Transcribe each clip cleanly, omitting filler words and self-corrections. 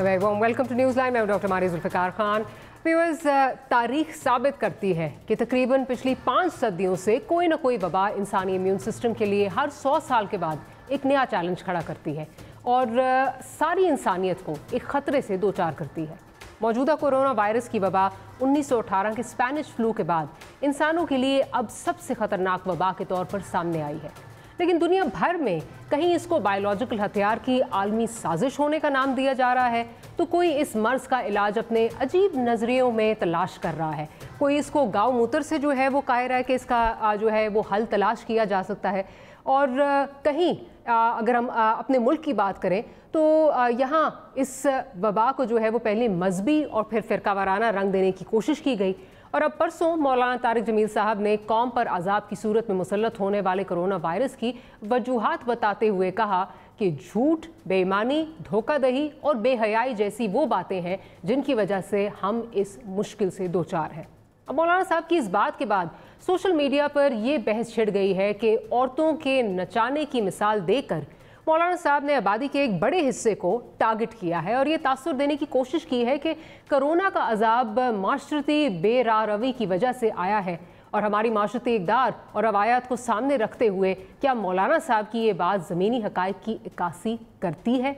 Welcome to news line. मैं doctor Mari Zulfiqar Khan. Viewers, तारीख साबित करती है कि तकरीबन पिछली 5 सदियों से कोई ना कोई वबा इंसानी इम्यून सिस्टम के लिए हर 100 साल के बाद एक नया चैलेंज खड़ा करती है और सारी इंसानियत को एक ख़तरे से दो चार करती है। मौजूदा कोरोना वायरस की वबा 1918 के स्पेनिश फ्लू के बाद इंसानों के लिए अब सबसे ख़तरनाक वबा के तौर पर सामने आई है। लेकिन दुनिया भर में कहीं इसको बायोलॉजिकल हथियार की आलमी साजिश होने का नाम दिया जा रहा है, तो कोई इस मर्ज का इलाज अपने अजीब नज़रियों में तलाश कर रहा है। कोई इसको गाँव मूत्र से जो है वो कह रहा है कि इसका जो है वो हल तलाश किया जा सकता है। और कहीं अगर हम अपने मुल्क की बात करें तो यहाँ इस वबा को जो है वो पहले मजहबी और फिर फ़िरकावाराना रंग देने की कोशिश की गई। और अब परसों मौलाना तारिक जमील साहब ने कौम पर अजाब की सूरत में मुसल्लत होने वाले कोरोना वायरस की वजूहात बताते हुए कहा कि झूठ, बेईमानी, धोखाधड़ी और बेहयाई जैसी वो बातें हैं जिनकी वजह से हम इस मुश्किल से दो चार हैं। अब मौलाना साहब की इस बात के बाद सोशल मीडिया पर यह बहस छिड़ गई है कि औरतों के नचाने की मिसाल देकर मौलाना साहब ने आबादी के एक बड़े हिस्से को टारगेट किया है और ये तासुर देने की कोशिश की है कि कोरोना का अजाब माशरती बेरारवी की वजह से आया है और हमारी माशरती इक़दार और रवायात को सामने रखते हुए क्या मौलाना साहब की ये बात ज़मीनी हक़ाइक़ की इक्कासी करती है?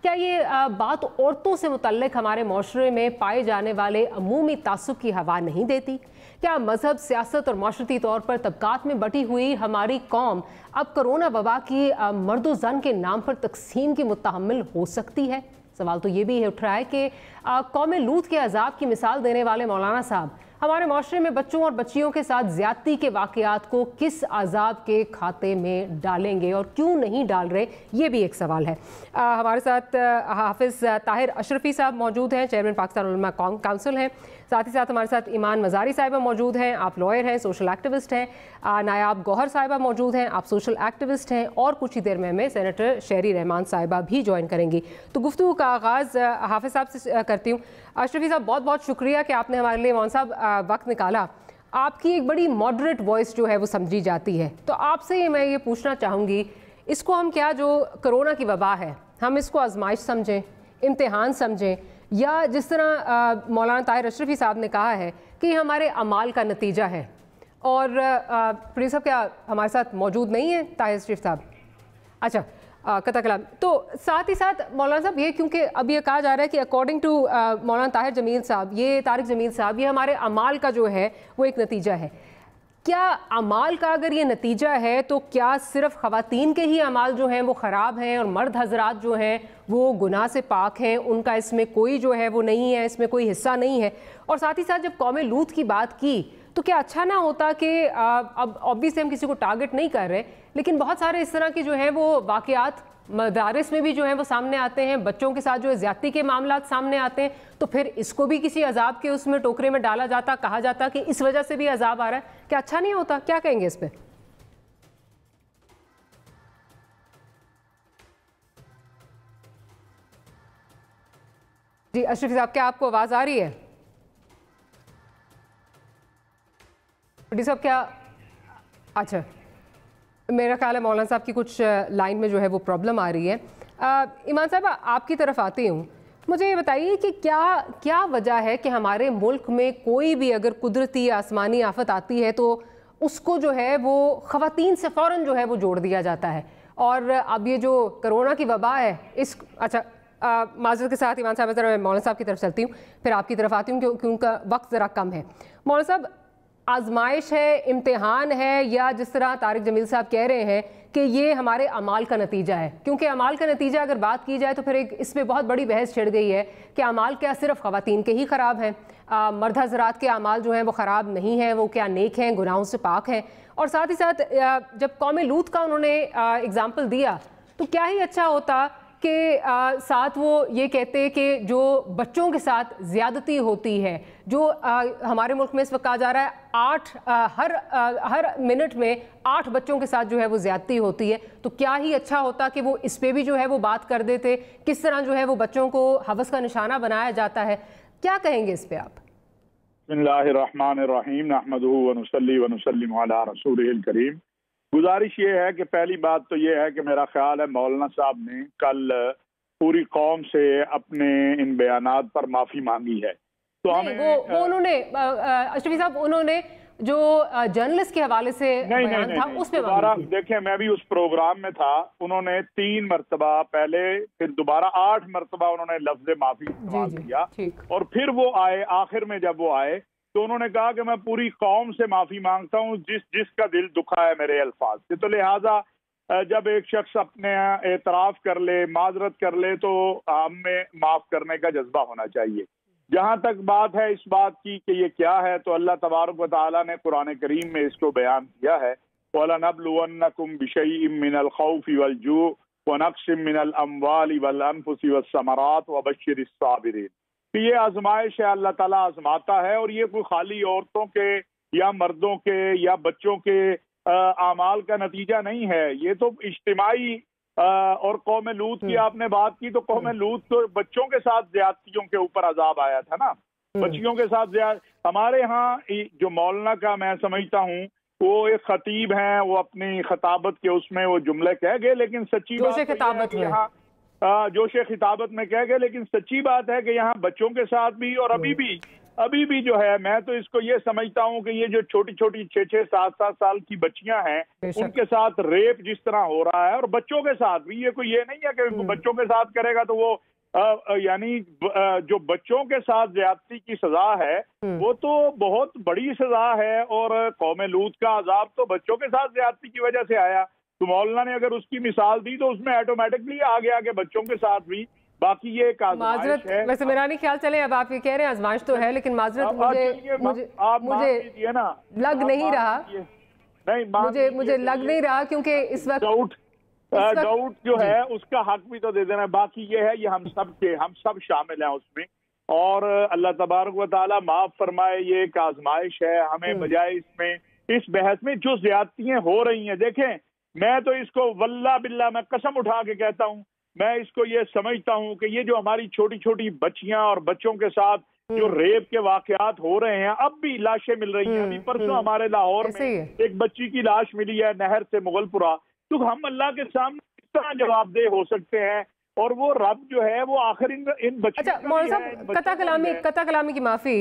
क्या ये बात औरतों से मुतल्लिक़ हमारे माशरे में पाए जाने वाले अमूमी तासुब की हवा नहीं देती? क्या मज़हब, सियासत और माशरती तौर पर तबकात में बटी हुई हमारी कौम अब कोरोना वबा की मर्द ज़न के नाम पर तकसीम की मुतहम्मिल हो सकती है? सवाल तो ये भी उठ रहा है कि कौम लूत के अजाब की मिसाल देने वाले मौलाना साहब हमारे माशरे में बच्चों और बच्चियों के साथ ज़्यादती के वाक़यात को किस अजाब के खाते में डालेंगे और क्यों नहीं डाल रहे, ये भी एक सवाल है। हमारे साथ हाफिज़ ताहिर अशरफी साहब मौजूद हैं, चेयरमैन पाकिस्तान उलमा काउंसिल हैं। साथ ही साथ हमारे साथ ईमान मज़ारी साहिबा मौजूद हैं, आप लॉयर हैं, सोशल एक्टिविस्ट हैं। नायाब गौहर साहिबा मौजूद हैं, आप सोशल एक्टिविस्ट हैं। और कुछ ही देर में हमें सेनेटर शहरी रहमान साहिबा भी ज्वाइन करेंगी। तो गुफ्तगू का आगाज़ हाफिज़ साहब से करती हूँ। अशरफी साहब, बहुत बहुत शुक्रिया कि आपने हमारे लिए मौलाना साहब वक्त निकाला। आपकी एक बड़ी मॉडरेट वॉइस जो है वो समझी जाती है, तो आपसे मैं ये पूछना चाहूँगी, इसको हम क्या जो कोरोना की वबा है हम इसको आजमाइश समझें, इम्तिहान समझें, या जिस तरह मौलाना ताहिर अशरफी साहब ने कहा है कि हमारे अमाल का नतीजा है? और प्रिंस साहब क्या हमारे साथ मौजूद नहीं है ताहिर अशरफी साहब? अच्छा, कता कलाम। तो साथ ही साथ मौलाना साहब ये, क्योंकि अब ये कहा जा रहा है कि अकॉर्डिंग टू मौलाना तारिक जमील साहब ये हमारे अमाल का जो है वो एक नतीजा है। क्या अमाल का अगर ये नतीजा है तो क्या सिर्फ ख़वातीन के ही अमाल जो हैं वो ख़राब हैं और मर्द हजरात जो हैं वो गुनाह से पाक हैं, उनका इसमें कोई जो है वो नहीं है, इसमें कोई हिस्सा नहीं है? और साथ ही साथ जब कौम लूत की बात की तो क्या अच्छा ना होता कि अब ऑब्वियसली हम किसी को टारगेट नहीं कर रहे, लेकिन बहुत सारे इस तरह की जो हैं वो वाक़यात मदारिस में भी जो हैं वो सामने आते हैं, बच्चों के साथ जो है ज़्यादती के मामलात सामने आते हैं, तो फिर इसको भी किसी अजाब के उसमें टोकरे में डाला जाता, कहा जाता कि इस वजह से भी अजाब आ रहा है। क्या अच्छा नहीं होता? क्या कहेंगे इस पर? जी अशरफ साहब, क्या आपको आवाज़ आ रही है? साहब क्या? अच्छा, मेरा ख्याल है मौलाना साहब की कुछ लाइन में जो है वो प्रॉब्लम आ रही है। ईमान साहब, आपकी तरफ आती हूँ। मुझे ये बताइए कि क्या वजह है कि हमारे मुल्क में कोई भी अगर कुदरती आसमानी आफत आती है तो उसको जो है वो ख़वातीन से फ़ौरन जो है वो जोड़ दिया जाता है। और अब ये जो कोरोना की वबा है इस माज़रत के साथ ईमान साहब, ज़रा मैं मौलाना साहब की तरफ चलती हूँ, फिर आपकी तरफ आती हूँ क्योंकि उनका वक्त ज़रा कम है। मौलाना साहब, आजमाइश है, इम्तिहान है, या जिस तरह तारिक जमील साहब कह रहे हैं कि ये हमारे अमाल का नतीजा है? क्योंकि अमाल का नतीजा अगर बात की जाए तो फिर एक इसमें बहुत बड़ी बहस छिड़ गई है कि अमाल क्या सिर्फ ख़वातीन के ही ख़राब हैं, मर्द हज़रात के अमाल जो हैं वो ख़राब नहीं हैं, वो क्या नेक हैं, गुनाहों से पाक हैं? और साथ ही साथ जब कौम लूत का उन्होंने एग्ज़ाम्पल दिया तो क्या ही अच्छा होता कि साथ वो ये कहते कि जो बच्चों के साथ ज़्यादती होती है, जो हमारे मुल्क में इस वक्त कहा जा रहा है हर मिनट में 8 बच्चों के साथ जो है वो ज़्यादती होती है, तो क्या ही अच्छा होता कि वो इस पे भी जो है वो बात कर देते, किस तरह जो है वो बच्चों को हवस का निशाना बनाया जाता है। क्या कहेंगे इस पे आप? बिस्मिल्लाहिर्रहमानिर्रहीम, नहमदुहु व नुसल्ली व नुसल्लिमु अला रसूलिहिल करीम। गुजारिश ये है कि पहली बात तो ये है कि मेरा ख्याल है मौलाना साहब ने कल पूरी कौम से अपने इन बयानात पर माफ़ी मांगी है। तो हमें वो उन्होंने अशरफी साहब उन्होंने जो जर्नलिस्ट के हवाले से बयान था उस पे दोबारा देखें, मैं भी उस प्रोग्राम में था। उन्होंने 3 मरतबा पहले, फिर दोबारा 8 मरतबा उन्होंने लफ्ज़ माफ़ी इस्तेमाल किया, और फिर वो आए आखिर में, जब वो आए तो उन्होंने कहा कि मैं पूरी कौम से माफ़ी मांगता हूँ जिसका दिल दुखा है मेरे अल्फाज से। तो लिहाजा जब एक शख्स अपने एतराफ़ कर ले, माजरत कर ले, तो हमें माफ़ करने का जज्बा होना चाहिए। जहाँ तक बात है इस बात की कि ये क्या है, तो अल्लाह तबारक व तआला ने कुरान करीम में इसको बयान किया है, वलनब्लुवन्नकुम बिशैइन मिनल खौफि वल जू व नक्सिम मिनल अम्वालि वल अनफुसि वस्समरात व बश्शिरिस साबिरीन। कि ये आजमाइश है, अल्लाह ताला आजमाता है, और ये कोई खाली औरतों के या मर्दों के या बच्चों के आमाल का नतीजा नहीं है। ये तो इज्तिमाई और कौम लूत की आपने बात की, तो कौम लूत तो बच्चों के साथ ज्यादतियों के ऊपर अजाब आया था ना, बच्चियों के साथ हमारे यहाँ जो मौलाना का मैं समझता हूँ, वो एक खतीब हैं, वो अपनी खिताबत के उसमें वो जुमले कह गए, लेकिन सच्ची बात है यहाँ जोश खिताबत में कह गए, लेकिन सच्ची बात है कि यहाँ बच्चों के साथ भी, और अभी भी जो है, मैं तो इसको ये समझता हूँ कि ये जो छोटी छोटी 6-6, 7-7 साल की बच्चियां हैं, उनके साथ रेप जिस तरह हो रहा है, और बच्चों के साथ भी, ये कोई ये नहीं है कि बच्चों के साथ करेगा तो वो यानी जो बच्चों के साथ ज्यादती की सजा है वो तो बहुत बड़ी सजा है, और कौम लूत का अजाब तो बच्चों के साथ ज्यादती की वजह से आया। तो मौलाना ने अगर उसकी मिसाल दी तो उसमें ऑटोमेटिकली आ गया कि बच्चों के साथ भी। बाकी ये एक आजमाइश है। वैसे मेरा नहीं ख्याल, चले अब आप ये कह रहे हैं आजमाइश तो है, लेकिन माजरत मुझे लग नहीं रहा, मुझे लग नहीं रहा, क्योंकि इस वक्त डाउट जो है उसका हक भी तो दे देना। बाकी ये है, ये हम सब शामिल हैं उसमें, और अल्लाह तबारक व तआला माफ फरमाए। ये एक आजमाइश है, हमें बजाय इसमें इस बहस में जो ज्यादतियां हो रही हैं, देखें मैं तो इसको वल्लाह बिल्लाह मैं कसम उठा के कहता हूँ, मैं इसको ये समझता हूँ कि ये जो हमारी छोटी छोटी बच्चियां और बच्चों के साथ जो रेप के वाकयात हो रहे हैं, अब भी लाशें मिल रही हैं। अभी परसों हमारे लाहौर में एक बच्ची की लाश मिली है नहर से मुगलपुरा। तो हम अल्लाह के सामने किस तरह जवाबदेह हो सकते हैं, और वो रब जो है वो आखिर इन बच्चों अच्छा मौलाना साहब, कता कलामी की माफ़ी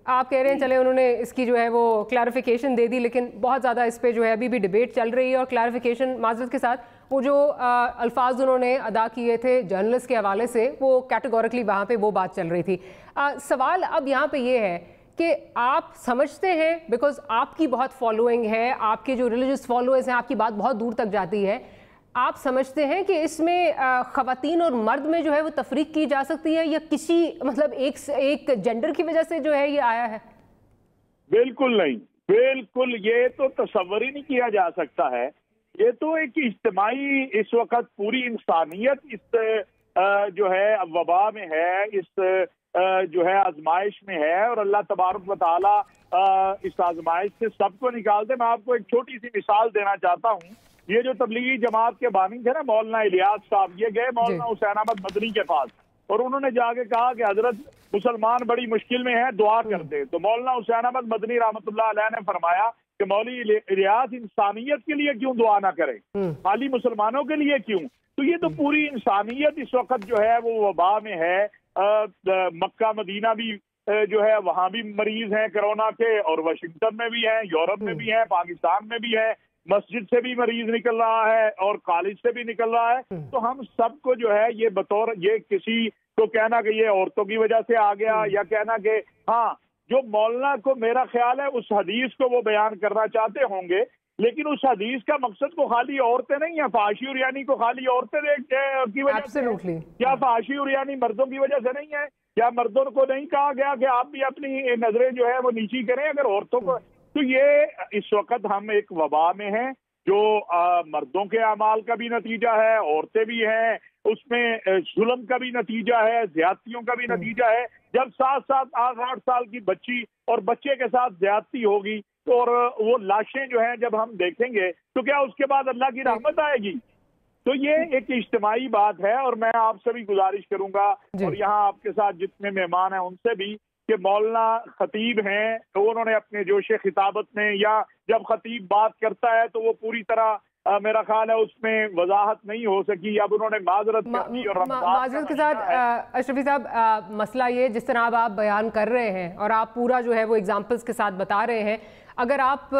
आप कह रहे हैं, चले उन्होंने इसकी जो है वो क्लैरिफिकेशन दे दी, लेकिन बहुत ज़्यादा इस पे जो है अभी भी डिबेट चल रही है, और क्लैरिफिकेशन माजरत के साथ वो जो अल्फाज उन्होंने अदा किए थे जर्नलिस्ट के हवाले से, वो कैटेगोरिकली वहाँ पे वो बात चल रही थी। सवाल अब यहाँ पे ये है कि आप समझते हैं, बिकॉज आपकी बहुत फॉलोइंग है, आपके जो रिलीजियस फॉलोअर्स हैं, आपकी बात बहुत दूर तक जाती है, आप समझते हैं कि इसमें ख़वातीन और मर्द में जो है वो तफरीक की जा सकती है, या किसी मतलब एक जेंडर की वजह से जो है ये आया है? बिल्कुल नहीं, बिल्कुल ये तो तस्वर ही नहीं किया जा सकता है। ये तो एक इज्तिमाई, इस वक्त पूरी इंसानियत इस जो है वबा में है, इस जो है आजमाइश में है, और अल्लाह तबारक व तआला इस आजमाइश से सबको निकालते। मैं आपको एक छोटी सी मिसाल देना चाहता हूँ। ये जो तबलीगी जमात के बानी थे ना मौलाना इलियास साहब, ये गए मौलाना हुसैन अहमद मदनी के पास, और उन्होंने जाके कहा कि हजरत मुसलमान बड़ी मुश्किल में है, दुआ कर दे। तो मौलाना हुसैन अहमद मदनी रहमतुल्लाह अलैह ने फरमाया कि मौलवी इलियास इंसानियत के लिए क्यों दुआ ना करे, खाली मुसलमानों के लिए क्यों? तो ये तो पूरी इंसानियत इस वक्त जो है वो वबा में है। मक्का मदीना भी जो है वहां भी मरीज हैं कोरोना के, और वाशिंगटन में भी हैं, यूरोप में भी हैं, पाकिस्तान में भी है, मस्जिद से भी मरीज निकल रहा है और कॉलेज से भी निकल रहा है। तो हम सबको जो है ये बतौर, ये किसी को कहना कि ये औरतों की वजह से आ गया, या कहना कि हाँ, जो मौलाना को मेरा ख्याल है उस हदीस को वो बयान करना चाहते होंगे, लेकिन उस हदीस का मकसद को खाली औरतें नहीं है, फाशी और यानी को खाली औरतें की वजह से, क्या फाशी और यानी मर्दों की वजह से नहीं है? क्या मर्दों को नहीं कहा गया कि आप भी अपनी नजरें जो है वो नीची करें अगर औरतों को? तो ये इस वक्त हम एक वबा में हैं, जो मर्दों के अमाल का भी नतीजा है, औरतें भी हैं, उसमें जुल्म का भी नतीजा है, ज्यादतियों का भी नतीजा है। जब 7-7, 8-8 साल की बच्ची और बच्चे के साथ ज्यादती होगी, तो और वो लाशें जो हैं जब हम देखेंगे, तो क्या उसके बाद अल्लाह की रहमत आएगी? तो ये एक इज्तिमाई बात है, और मैं आपसे भी गुजारिश करूंगा, और यहाँ आपके साथ जितने मेहमान हैं उनसे भी, कि मौलाना खतीब हैं, तो उन्होंने अपने जोश खिताबत में, या जब खतीब बात करता है तो वो पूरी तरह मेरा ख्याल है उसमें वजाहत नहीं हो सकी। अब उन्होंने माजरत माजरत के साथ अशरफी साहब, मसला ये जिस तरह आप बयान कर रहे हैं और आप पूरा जो है वो एग्जाम्पल्स के साथ बता रहे हैं, अगर आप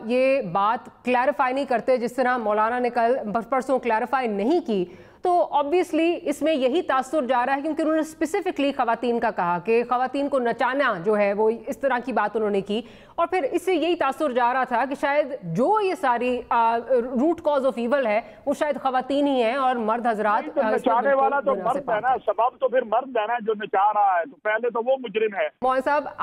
ये बात क्लैरिफाई नहीं करते जिस तरह मौलाना ने कल परसों क्लैरिफाई नहीं की, तो ऑब्वियसली इसमें यही तासुर जा रहा है, क्योंकि उन्होंने स्पेसिफिकली खवातीन का कहा कि खवातीन को नचाना जो है वो इस तरह की बात उन्होंने की, और फिर इससे यही तासुर जा रहा था कि शायद जो ये सारी रूट कॉज ऑफ ईवल है वो शायद खवातीन ही हैं और मर्द हजरात। तो नचाने वाला तो मर्द है ना, सबब तो फिर मर्द है ना जो नचा रहा है, तो पहले तो वो मुजरिम है। मौलाना साहब,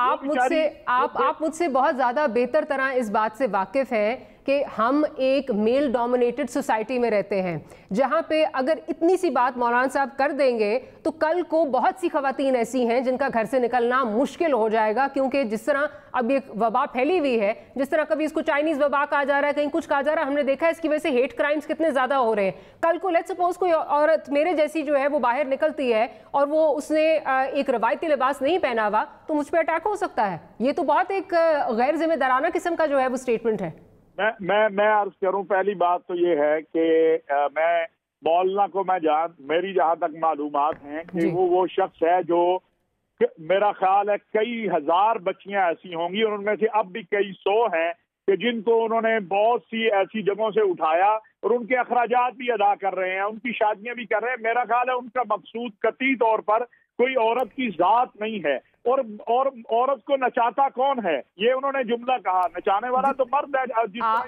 आप मुझसे बहुत ज्यादा बेहतर तरह इस बात से वाकिफ हैं कि हम एक मेल डोमिनेटेड सोसाइटी में रहते हैं, जहां पे अगर इतनी सी बात मौलाना साहब कर देंगे तो कल को बहुत सी खवातीन ऐसी हैं जिनका घर से निकलना मुश्किल हो जाएगा, क्योंकि जिस तरह अब ये वबा फैली हुई है, जिस तरह कभी इसको चाइनीज वबा कहा जा रहा है, कहीं कुछ कहा जा रहा है, हमने देखा है इसकी वजह से हेट क्राइम्स कितने ज्यादा हो रहे हैं। कल को लेट्स सपोज कोई औरत मेरे जैसी जो है वो बाहर निकलती है और वो उसने एक रवायती लिबास नहीं पहना हुआ, तो मुझ पर अटैक हो सकता है। ये तो बहुत एक गैर जिम्मेदाराना किस्म का जो है वो स्टेटमेंट है। मैं अर्ज करूं, पहली बात तो ये है कि मैं मौलाना को मेरी जहां तक मालूमात हैं कि वो शख्स है जो मेरा ख्याल है कई हजार बच्चियां ऐसी होंगी और उनमें से अब भी कई सौ हैं कि जिनको उन्होंने बहुत सी ऐसी जगहों से उठाया और उनके अखराजात भी अदा कर रहे हैं, उनकी शादियां भी कर रहे हैं। मेरा ख्याल है उनका मकसूद कतई तौर पर कोई औरत की जात नहीं है। और औरत को नचाता कौन है, ये उन्होंने जुमला कहा, नचाने वाला तो मर्द है।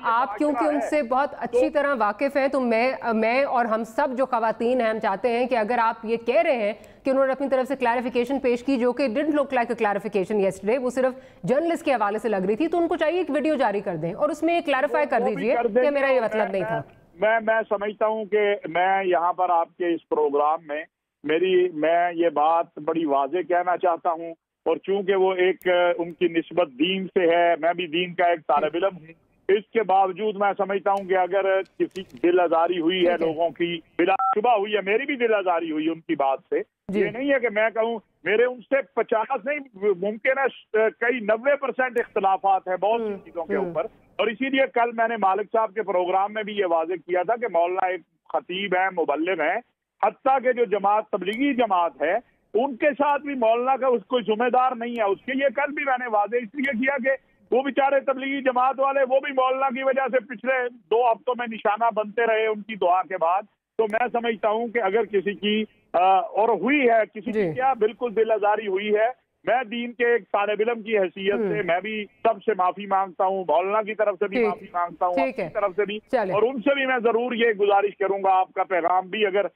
आप क्योंकि उनसे बहुत अच्छी तरह वाकिफ हैं, तो मैं और हम सब जो खवातीन हैं हम चाहते हैं कि अगर आप ये कह रहे हैं कि उन्होंने अपनी तरफ से क्लैरिफिकेशन पेश की जो कि didn't look like a clarification yesterday, वो सिर्फ जर्नलिस्ट के हवाले से लग रही थी, तो उनको चाहिए एक वीडियो जारी कर दें और उसमें क्लैरिफाई कर दीजिए कि मेरा ये मतलब नहीं था। मैं समझता हूँ कि मैं यहाँ पर आपके इस प्रोग्राम में मैं ये बात बड़ी वाज़ेह कहना चाहता हूँ, और चूंकि वो एक उनकी निस्बत दीन से है, मैं भी दीन का एक तालिब इल्म हूँ, इसके बावजूद मैं समझता हूँ कि अगर किसी दिल आजारी हुई है लोगों की, बिलाशुबा हुई है, मेरी भी दिल आजारी हुई उनकी बात से, ये नहीं है कि मैं कहूँ मेरे उनसे 50 नहीं, मुमकिन है कई 90% इख्तलाफात है बहुत सी चीजों के ऊपर। और इसीलिए कल मैंने मालिक साहब के प्रोग्राम में भी ये वाज़ेह किया था कि मौलाना एक खतीब है, मुबल्लिग है, हत्ता के जो जमात तबलीगी जमात है उनके साथ भी मौलाना का कोई जिम्मेदार नहीं है उसके। ये कल भी मैंने वादे इसलिए किया कि वो बेचारे तबलीगी जमात वाले वो भी मौलाना की वजह से पिछले 2 हफ्तों में निशाना बनते रहे उनकी दुआ के बाद। तो मैं समझता हूँ कि अगर किसी की और हुई है किसी की क्या बिल्कुल दिल आजारी हुई है, मैं दीन के एक तालिब इल्म की हैसियत से मैं भी सबसे माफी मांगता हूँ, मौलाना की तरफ से भी माफी मांगता हूँ, अपनी तरफ से भी, और उनसे भी मैं जरूर ये गुजारिश करूंगा, आपका पैगाम भी अगर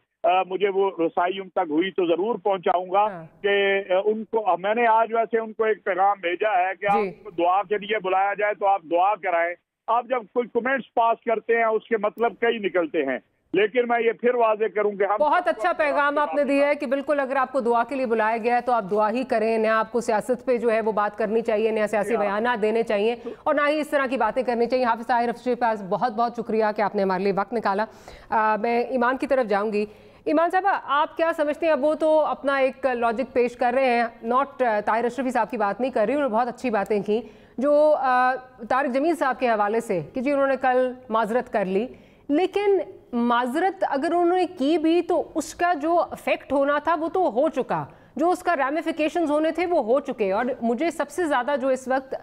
मुझे वो रसाई उन तक हुई तो जरूर पहुंचाऊंगा कि उनको मैंने आज वैसे उनको एक पैगाम भेजा है कि आपको दुआ के लिए बुलाया जाए तो आप दुआ कराएं। आप जब कोई कमेंट्स पास करते हैं उसके मतलब कई निकलते हैं, लेकिन मैं ये फिर वाज़ेह करूं कि हम बहुत अच्छा पैगाम आपने दिया है कि बिल्कुल अगर आपको दुआ के लिए बुलाया गया है तो आप दुआ ही करें, ना आपको सियासत पे जो है वो बात करनी चाहिए, ना सियासी बयानात देने चाहिए और ना ही इस तरह की बातें करनी चाहिए। हाफिज़ ताहिर अफजल के पास बहुत बहुत शुक्रिया कि आपने हमारे लिए वक्त निकाला। मैं ईमान की तरफ जाऊँगी। ईमान साहब, आप क्या समझते हैं? अब वो तो अपना एक लॉजिक पेश कर रहे हैं, नॉट ताहिर अशरफी साहब की बात नहीं कर रही, उन्होंने बहुत अच्छी बातें की जो तारिक जमील साहब के हवाले से कि जी उन्होंने कल माजरत कर ली, लेकिन माजरत अगर उन्होंने की भी तो उसका जो इफेक्ट होना था वो तो हो चुका, जो उसका रैमिफिकेशंस होने थे वो हो चुके। और मुझे सबसे ज़्यादा जो इस वक्त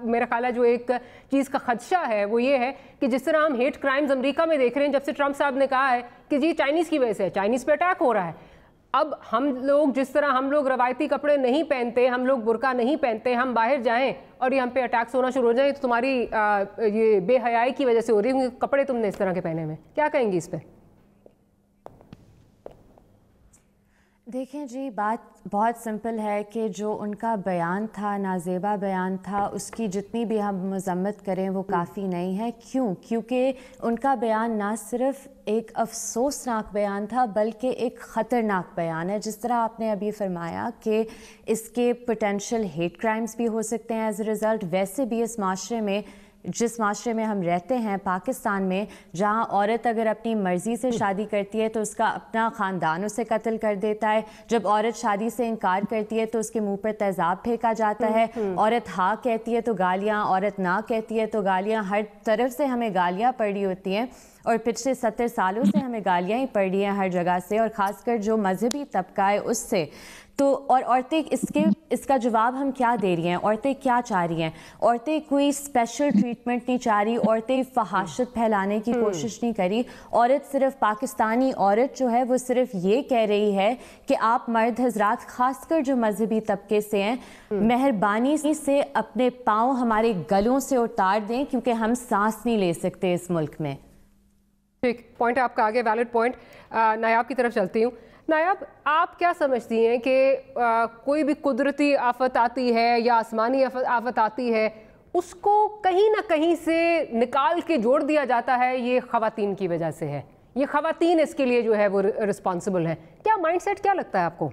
मेरा ख्याल है जो एक चीज़ का खदशा है वो ये है कि जिस तरह हम हेट क्राइम्स अमेरिका में देख रहे हैं, जब से ट्रंप साहब ने कहा है कि जी चाइनीज़ की वजह से चाइनीज़ पे अटैक हो रहा है, अब हम लोग जिस तरह हम लोग रवायती कपड़े नहीं पहनते, हम लोग बुर्का नहीं पहनते, हम बाहर जाएं और ये हम पे अटैक्स होना शुरू हो जाए तो तुम्हारी ये बेहयाई की वजह से हो रही है, कपड़े तुमने इस तरह के पहने हुए, क्या कहेंगी इस पर? देखें जी, बात बहुत सिंपल है कि जो उनका बयान था, नाजेबा बयान था, उसकी जितनी भी हम मजम्मत करें वो काफ़ी नहीं है। क्यों? क्योंकि उनका बयान ना सिर्फ एक अफसोसनाक बयान था बल्कि एक ख़तरनाक बयान है। जिस तरह आपने अभी फरमाया कि इसके पोटेंशियल हेट क्राइम्स भी हो सकते हैं एज ए रिज़ल्ट, वैसे भी इस माशरे में, जिस माशरे में हम रहते हैं पाकिस्तान में, जहां औरत अगर अपनी मर्ज़ी से शादी करती है तो उसका अपना ख़ानदान उसे कत्ल कर देता है। जब औरत शादी से इनकार करती है तो उसके मुंह पर तेज़ाब फेंका जाता है। औरत हाँ कहती है तो गालियाँ, औरत ना कहती है तो गालियाँ, हर तरफ से हमें गालियाँ पड़ी होती हैं। اور پچھلے 70 سالوں سے ہمیں گالیاں ہی پڑ رہی ہیں ہر جگہ سے، اور خاص کر جو مذہبی طبقہ ہے اس سے. تو اور عورتیں اس کا جواب ہم کیا دے رہی ہیں؟ عورتیں کیا چاہ رہی ہیں؟ عورتیں کوئی اسپیشل ٹریٹمنٹ نہیں چاہ رہی، عورتیں فحاشت پھیلانے کی کوشش نہیں کری. عورت صرف پاکستانی عورت جو ہے وہ صرف یہ کہہ رہی ہے کہ آپ مرد حضرات خاص کر جو مذہبی طبقے سے ہیں مہربانی سے اپنے پاؤں ہمارے گلوں سے اتار دیں کیونکہ ہم سانس نہیں لے سکتے اس ملک میں. ٹھیک پوائنٹ آپ کا آگے ویلڈ پوائنٹ. نایاب کی طرف چلتی ہوں. نایاب آپ کیا سمجھتی ہیں کہ کوئی بھی قدرتی آفت آتی ہے یا آسمانی آفت آتی ہے اس کو کہیں نہ کہیں سے نکال کے جوڑ دیا جاتا ہے یہ خواتین کی وجہ سے ہے، یہ خواتین اس کے لیے جو ہے وہ رسپانسبل ہیں؟ کیا مائنڈ سیٹ کیا لگتا ہے آپ کو؟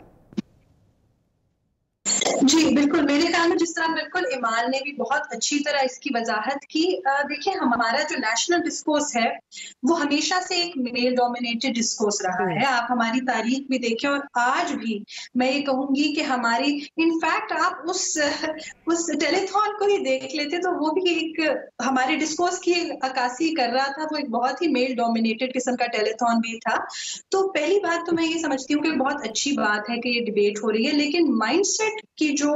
جی بالکل، میرے خیال میں جس طرح بالکل ایمان نے بھی بہت اچھی طرح اس کی وضاحت کی. دیکھیں ہمارا جو نیشنل ڈسکورس ہے وہ ہمیشہ سے ایک میل ڈومینیٹڈ ڈسکورس رہا ہے. آپ ہماری تاریخ بھی دیکھیں اور آج بھی میں یہ کہوں گی کہ ہماری انفیکٹ آپ اس ٹیلی تھون کو ہی دیکھ لیتے تو وہ بھی ایک ہمارے ڈسکورس کی عکاسی کر رہا تھا. وہ ایک بہت ہی میل ڈومینیٹڈ قسم کا ٹیلی تھون بھی تھا. تو پہلی بات تو میں یہ سمجھتی ہوں کہ بہت اچھی بات ہے کہ یہ ڈیبیٹ ہو رہی ہے، لیکن مائنڈ سیٹ کی جو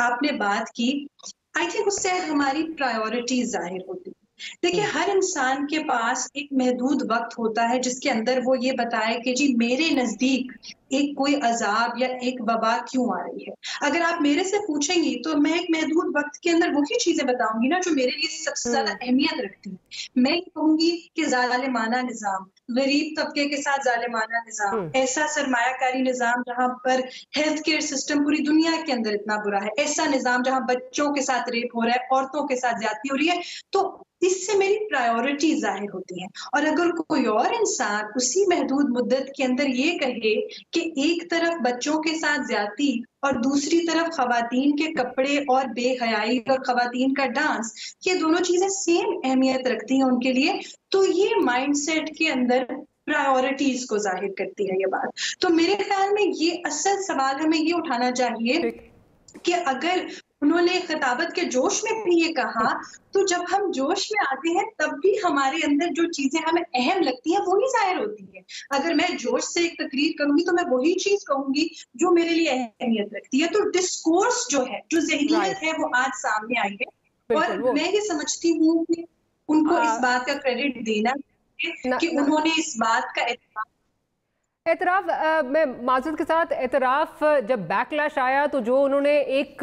آپ نے بات کی آئی تھنک اس سے ہماری پرائیورٹیز ظاہر ہوتی. دیکھیے ہر انسان کے پاس ایک محدود وقت ہوتا ہے جس کے اندر وہ یہ بتائے کہ جی میرے نزدیک ایک کوئی عذاب یا ایک وبا کیوں آ رہی ہے. اگر آپ میرے سے پوچھیں گی تو میں ایک محدود وقت کے اندر وہی چیزیں بتاؤں گی نا جو میرے لیے سب سے زیادہ اہمیت رکھتی ہیں. میں کہوں گی کہ ظالمانہ نظام، غریب طبقے کے ساتھ ظالمانہ نظام، ایسا سرمایہ کاری نظام جہاں پر ہیلتھ کیئر سسٹم پوری دنیا کے اندر اتنا برا ہے، ایسا نظام جہاں بچوں کے ساتھ ریپ ہو رہا ہے، عورتوں کے ساتھ زیادتی ہو رہی ہے، تو اس سے میری پرائیورٹی ظاہر ہوتی ہے. اور اگر کوئی اور انسان اسی محدود مدت کے اندر یہ کہے کہ ایک طرف بچوں کے ساتھ زیادتی اور دوسری طرف خواتین کے کپڑے اور بے حیائی اور خواتین کا ڈانس، یہ دونوں چیزیں سیم اہمیت رکھتی ہیں ان کے لیے، تو یہ مائنڈ سیٹ کے اندر پرائیورٹیز کو ظاہر کرتی ہے یہ بات. تو میرے خیال میں یہ اصل سوال ہمیں یہ اٹھانا چاہیے کہ اگر انہوں نے خطابت کے جوش میں بھی یہ کہا تو جب ہم جوش میں آتے ہیں تب بھی ہمارے اندر جو چیزیں ہمیں اہم لگتی ہیں وہی ظاہر ہوتی ہیں. اگر میں جوش سے ایک تقریر کروں گی تو میں وہی چیز کہوں گی جو میرے لیے اہمیت رکھتی ہے. تو ڈسکورس جو ہے، جو ذہنیت ہے وہ آج سامنے آئی ہے اور میں یہ سمجھتی ہوں کہ ان کو اس بات کا کریڈٹ دینا کہ انہوں نے اس بات کا اعتراف، میں معذرت کے ساتھ اعتراف جب بیک لیش آیا تو جو انہوں نے ایک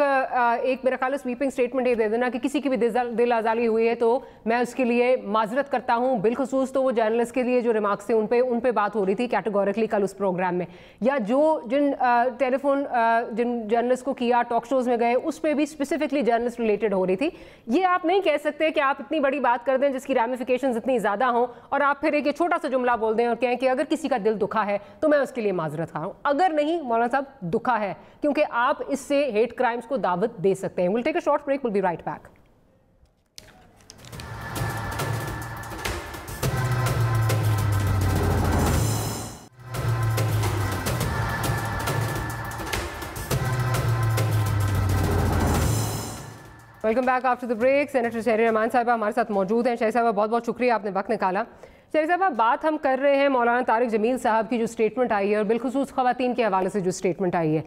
میرا خیال ہے سویپنگ سٹیٹمنٹ یہ دے دینا کہ کسی کی بھی دل آزاری ہوئی ہے تو میں اس کے لیے معذرت کرتا ہوں، بالخصوص تو وہ جرنلسٹ کے لیے جو ریمارکس تھے ان پہ بات ہو رہی تھی کیٹیگوریکلی کل اس پروگرام میں، یا جن ٹیلی فون جن جرنلسٹ کو کیا ٹاک شوز میں گئے اس پہ بھی اسپیسیفکلی جرنلسٹ ریلیٹڈ ہو رہی تھی. یہ آپ نہیں کہہ سکتے کہ آپ اتنی بڑی بات کر دیں جس کی ریمیفیکیشنز اتنی زیادہ ہوں اور آپ پھر ایک چھوٹا سا جملہ بول دیں اور کہیں کہ اگر کسی کا دل دکھا ہے تو میں اس کے لیے معذرت خواہ ہوں. اگر نہیں مولانا صاحب دکھا ہے کیونکہ آپ اس سے ہیٹ کرائمز کو دعوت دے سکتے ہیں. we'll take a short break, we'll be right back. Welcome back after the break. Senator شہری رحمان صاحبہ ہمارے ساتھ موجود ہیں. شہری صاحبہ بہت بہت شکریہ آپ نے وقت نکالا. شہری صاحبہ بات ہم کر رہے ہیں مولانا طارق جمیل صاحب کی جو سٹیٹمنٹ آئی ہے اور بالخصوص خواتین کے حوالے سے جو سٹیٹمنٹ آئی ہے،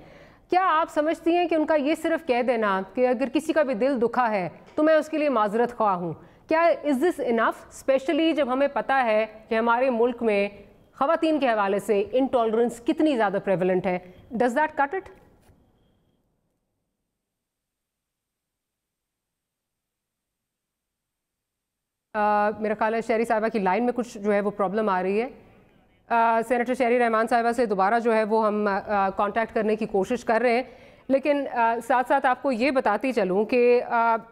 کیا آپ سمجھتی ہیں کہ ان کا یہ صرف کہہ دینا کہ اگر کسی کا بھی دل دکھا ہے تو میں اس کے لیے معذرت خواہ ہوں، کیا از دس انف، اسپیشلی جب ہمیں پتہ ہے کہ ہمارے ملک میں خواتین کے حوالے سے انٹالرنس کتنی زیادہ پریولنٹ ہے؟ Does that cut it? میرا خیال ہے شہری صاحبہ کی لائن میں کچھ جو ہے وہ پرابلم آ رہی ہے. سینیٹر شہری رحمان صاحبہ سے دوبارہ جو ہے وہ ہم کانٹیکٹ کرنے کی کوشش کر رہے ہیں، لیکن ساتھ ساتھ آپ کو یہ بتاتی چلوں کہ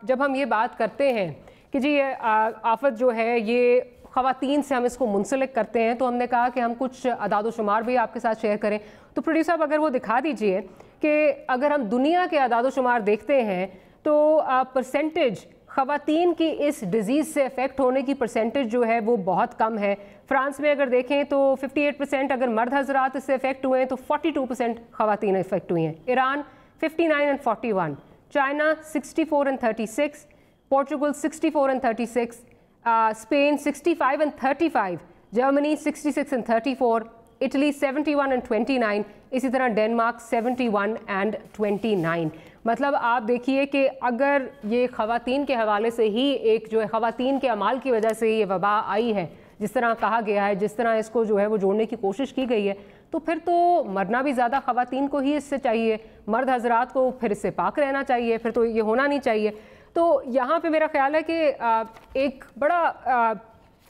جب ہم یہ بات کرتے ہیں کہ جی یہ آفت جو ہے یہ خواتین سے ہم اس کو منسلک کرتے ہیں، تو ہم نے کہا کہ ہم کچھ اعداد و شمار بھی آپ کے ساتھ شیئر کریں. تو پروڈیوسر صاحب اگر وہ دکھا دیجئے کہ اگر ہم دنیا کے اعداد و شمار دیکھتے ہیں تو پرسنٹیج خواتین کی اس ڈیزیز سے افیکٹ ہونے کی پرسنٹیج جو ہے وہ بہت کم ہے. فرانس میں اگر دیکھیں تو 58% اگر مرد حضرات اس سے افیکٹ ہوئے ہیں تو 42% خواتین افیکٹ ہوئی ہیں. Iran 59 and 41, China 64 and 36, Portugal 64 and 36, Spain 65 and 35, Germany 66 and 34, Italy 71 and 29, इसी तरह डेनमार्क 71 and 29। मतलब आप देखिए कि अगर ये ख़वातीन के हवाले से ही एक जो है ख़वातीन के अमाल की वजह से ये वबा आई है, जिस तरह कहा गया है, जिस तरह इसको जो है वो जोड़ने की कोशिश की गई है, तो फिर तो मरना भी ज़्यादा ख़वातीन को ही इससे चाहिए, मर्द हजरात को फिर इससे पाक रहना चाहिए, फिर तो ये होना नहीं चाहिए। तो यहाँ पे मेरा ख्याल है कि एक बड़ा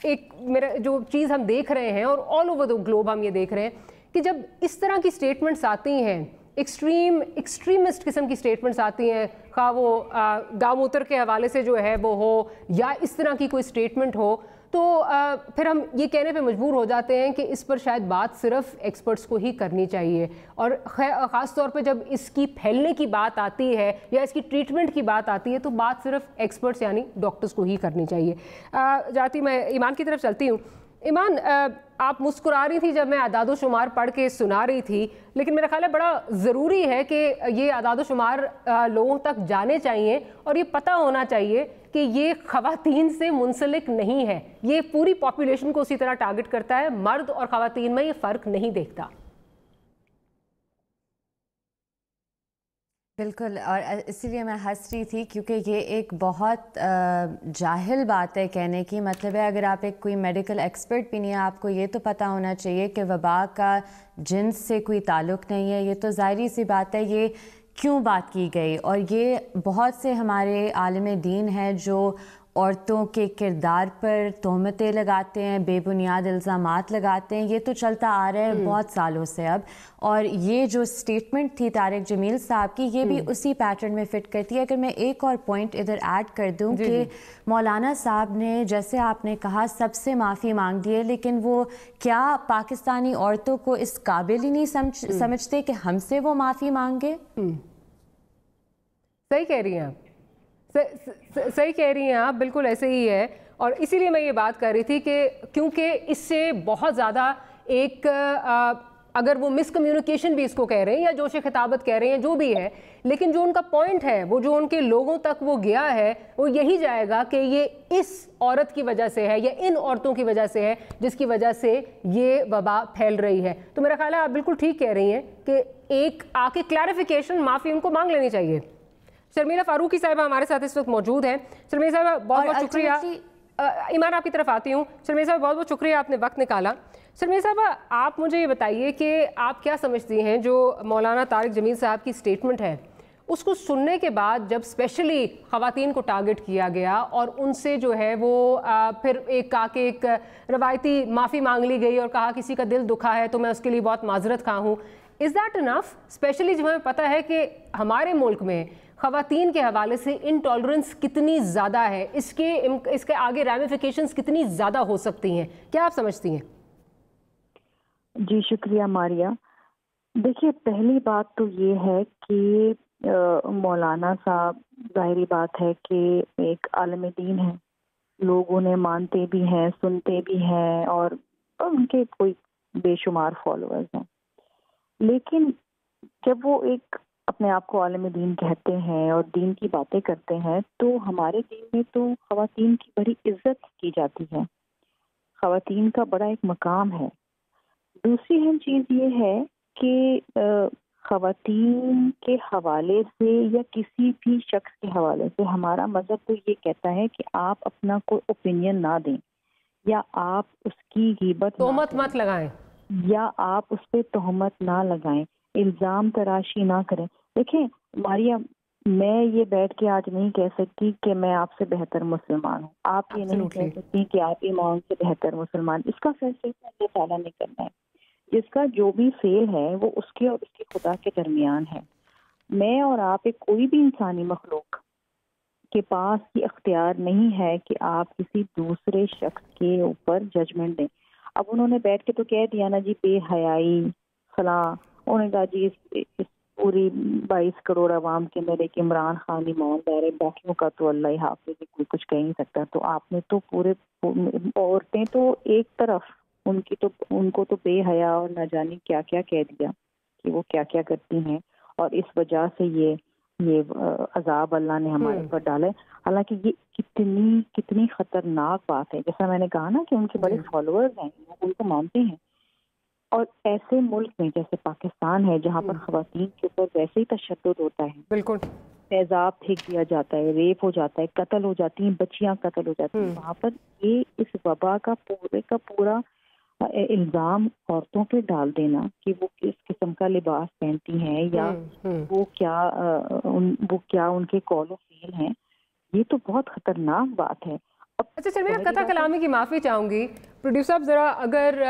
एक मेरा जो चीज़ हम देख रहे हैं और ऑल ओवर द ग्लोब हम ये देख रहे हैं कि जब इस तरह की स्टेटमेंट्स आती हैं, एक्सट्रीमिस्ट किस्म की स्टेटमेंट्स आती हैं, खा वो गामूत्र के हवाले से जो है वो हो या इस तरह की कोई स्टेटमेंट हो, तो फिर हम ये कहने पे मजबूर हो जाते हैं कि इस पर शायद बात सिर्फ एक्सपर्ट्स को ही करनी चाहिए। और ख़ास तौर पे जब इसकी फैलने की बात आती है या इसकी ट्रीटमेंट की बात आती है तो बात सिर्फ एक्सपर्ट्स यानी डॉक्टर्स को ही करनी चाहिए। जाती मैं ईमान की तरफ चलती हूँ। ईमान, आप मुस्कुरा रही थी जब मैं आदाद शुमार पढ़ के सुना रही थी, लेकिन मेरा ख्याल है बड़ा ज़रूरी है कि ये आदाद शुमार लोगों तक जाने चाहिए और ये पता होना चाहिए कि ये ख़वातीन से मुंसलिक नहीं है, ये पूरी पॉपुलेशन को उसी तरह टारगेट करता है, मर्द और ख़वातीन में ये फ़र्क नहीं देखता। बिल्कुल, और इसीलिए मैं हंस रही थी क्योंकि ये एक बहुत जाहिल बात है कहने की। मतलब है अगर आप एक कोई मेडिकल एक्सपर्ट भी नहीं है, आपको ये तो पता होना चाहिए कि वबा का जिन्स से कोई ताल्लुक़ नहीं है। ये तो ज़ाहिर सी बात है, ये क्यों बात की गई। और ये बहुत से हमारे आलिम दीन हैं जो औरतों के किरदार पर तोहमतें लगाते हैं, बेबुनियाद इल्ज़ामात लगाते हैं। ये तो चलता आ रहा है बहुत सालों से अब। और ये जो स्टेटमेंट थी तारिक जमील साहब की, ये भी उसी पैटर्न में फ़िट करती है। अगर मैं एक और पॉइंट इधर ऐड कर दूं कि मौलाना साहब ने, जैसे आपने कहा, सबसे माफ़ी मांग दी है, लेकिन वो क्या पाकिस्तानी औरतों को इस काबिल ही नहीं समझते कि हमसे वो माफ़ी मांगे? सही कह रही हैं आप, सही कह रही हैं आप, बिल्कुल ऐसे ही है। और इसीलिए मैं ये बात कर रही थी कि क्योंकि इससे बहुत ज़्यादा एक अगर वो मिसकम्युनिकेशन भी इसको कह रहे हैं या जोश खिताबत कह रहे हैं, जो भी है, लेकिन जो उनका पॉइंट है, वो जो उनके लोगों तक वो गया है, वो यही जाएगा कि ये इस औरत की वजह से है या इन औरतों की वजह से है जिसकी वजह से ये वबा फैल रही है। तो मेरा ख्याल है आप बिल्कुल ठीक कह रही हैं कि एक आके क्लैरिफिकेशन, माफ़ी उनको मांग लेनी चाहिए। शर्मीला फारूकी साहिबा हमारे साथ इस वक्त मौजूद हैं। शर्मीला साहिबा बहुत बहुत शुक्रिया। ईमान आपकी तरफ आती हूँ। शर्मीला साहिबा बहुत बहुत शुक्रिया, आपने वक्त निकाला। शर्मीला साहिबा, आप मुझे ये बताइए कि आप क्या समझती हैं जो मौलाना तारिक जमील साहब की स्टेटमेंट है, उसको सुनने के बाद जब स्पेशली ख़वातीन को टारगेट किया गया और उनसे जो है वो फिर एक आके एक रवायती माफ़ी मांग ली गई और कहा किसी का दिल दुखा है तो मैं उसके लिए बहुत माजरत खा हूँ, इज़ दैट इनफ? स्पेशली जब हमें पता है कि हमारे मुल्क में ख़वातीन के हवाले से इंटॉलरेंस कितनी ज़्यादा है, इसके आगे रैमिफिकेशंस कितनी ज़्यादा हो सकती हैं, क्या आप समझती हैं? जी शुक्रिया मारिया। देखिए, पहली बात तो ये है कि मौलाना साहब, ज़ाहिरी बात है कि एक आलिम दीन है, लोग उन्हें मानते भी हैं, सुनते भी हैं और उनके कोई बेशुमार फॉलोअर्स हैं। लेकिन जब वो एक अपने आप को आलिम दीन कहते हैं और दीन की बातें करते हैं, तो हमारे दीन में तो ख़वातीन की बड़ी इज्जत की जाती है, ख़वातीन का बड़ा एक मकाम है। दूसरी अहम चीज़ ये है कि ख़वातीन के हवाले से या किसी भी शख्स के हवाले से हमारा मज़हब तो ये कहता है कि आप अपना कोई ओपिनियन ना दें या आप उसकी ग़ीबत तोहमत मत लगाएं या आप उस पर तोहमत ना लगाएं, इल्ज़ाम तराशी ना करें। देखें मारिया, मैं ये बैठ के आज नहीं कह सकती कि मैं आपसे बेहतर मुसलमान हूँ, आप ये नहीं कह सकती कि आप ईमान से बेहतर मुसलमान। इसका फैसला अल्लाह ताला ने करना है। जिसका जो भी फेल है वो उसके और उसके खुदा के दरमियान है। मैं और आप एक कोई भी इंसानी मखलूक के पास ये अख्तियार नहीं है कि आप किसी दूसरे शख्स के ऊपर जजमेंट दें। अब उन्होंने बैठ के तो कह दिया ना जी, बेहयाई फला, उन्होंने कहा जी इस पूरी 22 करोड़ आवाम के अंदर एक इमरान खान ईमानदार है, बाकियों का तो अल्लाह ही हाफिज़, कोई कुछ कह नहीं सकता। तो आपने तो पूरे औरतें तो एक तरफ, उनको तो बेहया और न जाने क्या क्या कह दिया कि वो क्या क्या करती हैं और इस वजह से ये یہ عذاب اللہ نے ہمارے اوپر ڈالا ہے. حالانکہ یہ کتنی خطرناک بات ہے. جیسا میں نے کہا نا کہ ان کے بڑے فالوورز ہیں, لوگ ان کو مانتے ہیں. اور ایسے ملک میں جیسے پاکستان ہے جہاں پر خواتین کے اوپر ویسے ہی تشدد ہوتا ہے, بالکل تیزاب پھینک دیا جاتا ہے, ریپ ہو جاتا ہے, قتل ہو جاتی ہیں, بچیاں قتل ہو جاتی ہیں, وہاں پر یہ اس وبا کا پورے کا پورا الزام عورتوں پہ ڈال دینا کہ وہ کس قسم کا لباس پہنتی ہیں یا وہ کیا ان کے قول و فعل ہیں, یہ تو بہت خطرناک بات ہے. اچھا شرمیہ, قطع کلامی کی معافی چاہوں گی. پروڈیوسر صاحب ذرا اگر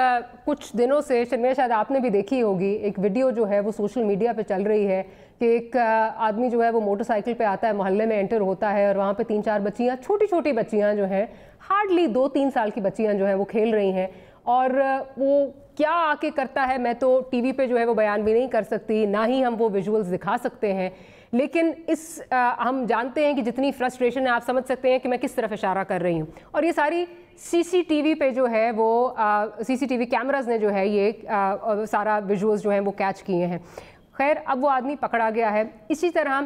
کچھ دنوں سے شرمیہ شاید آپ نے بھی دیکھی ہوگی, ایک ویڈیو جو ہے وہ سوشل میڈیا پہ چل رہی ہے کہ ایک آدمی جو ہے وہ موٹر سائیکل پہ آتا ہے, محلے میں انٹر ہوتا ہے اور وہاں پہ 3-4 بچیاں, چھوٹی بچیاں جو ہیں, ہارڈلی 2-3 سال کی بچیاں جو ہیں وہ کھیل رہی ہیں, اور وہ کیا آ کے کرتا ہے میں تو ٹی وی پہ جو ہے وہ بیان بھی نہیں کر سکتی, نہ ہی ہم وہ ویژولز دکھا سکتے ہیں. لیکن ہم جانتے ہیں کہ جتنی فرسٹریشن ہے, آپ سمجھ سکتے ہیں کہ میں کس طرف اشارہ کر رہی ہوں. اور یہ ساری سی سی ٹی وی پہ جو ہے وہ سی سی ٹی وی کیمراز نے جو ہے یہ سارا ویژولز جو ہیں وہ کیچ کیے ہیں. خیر, اب وہ آدمی پکڑا گیا ہے. اسی طرح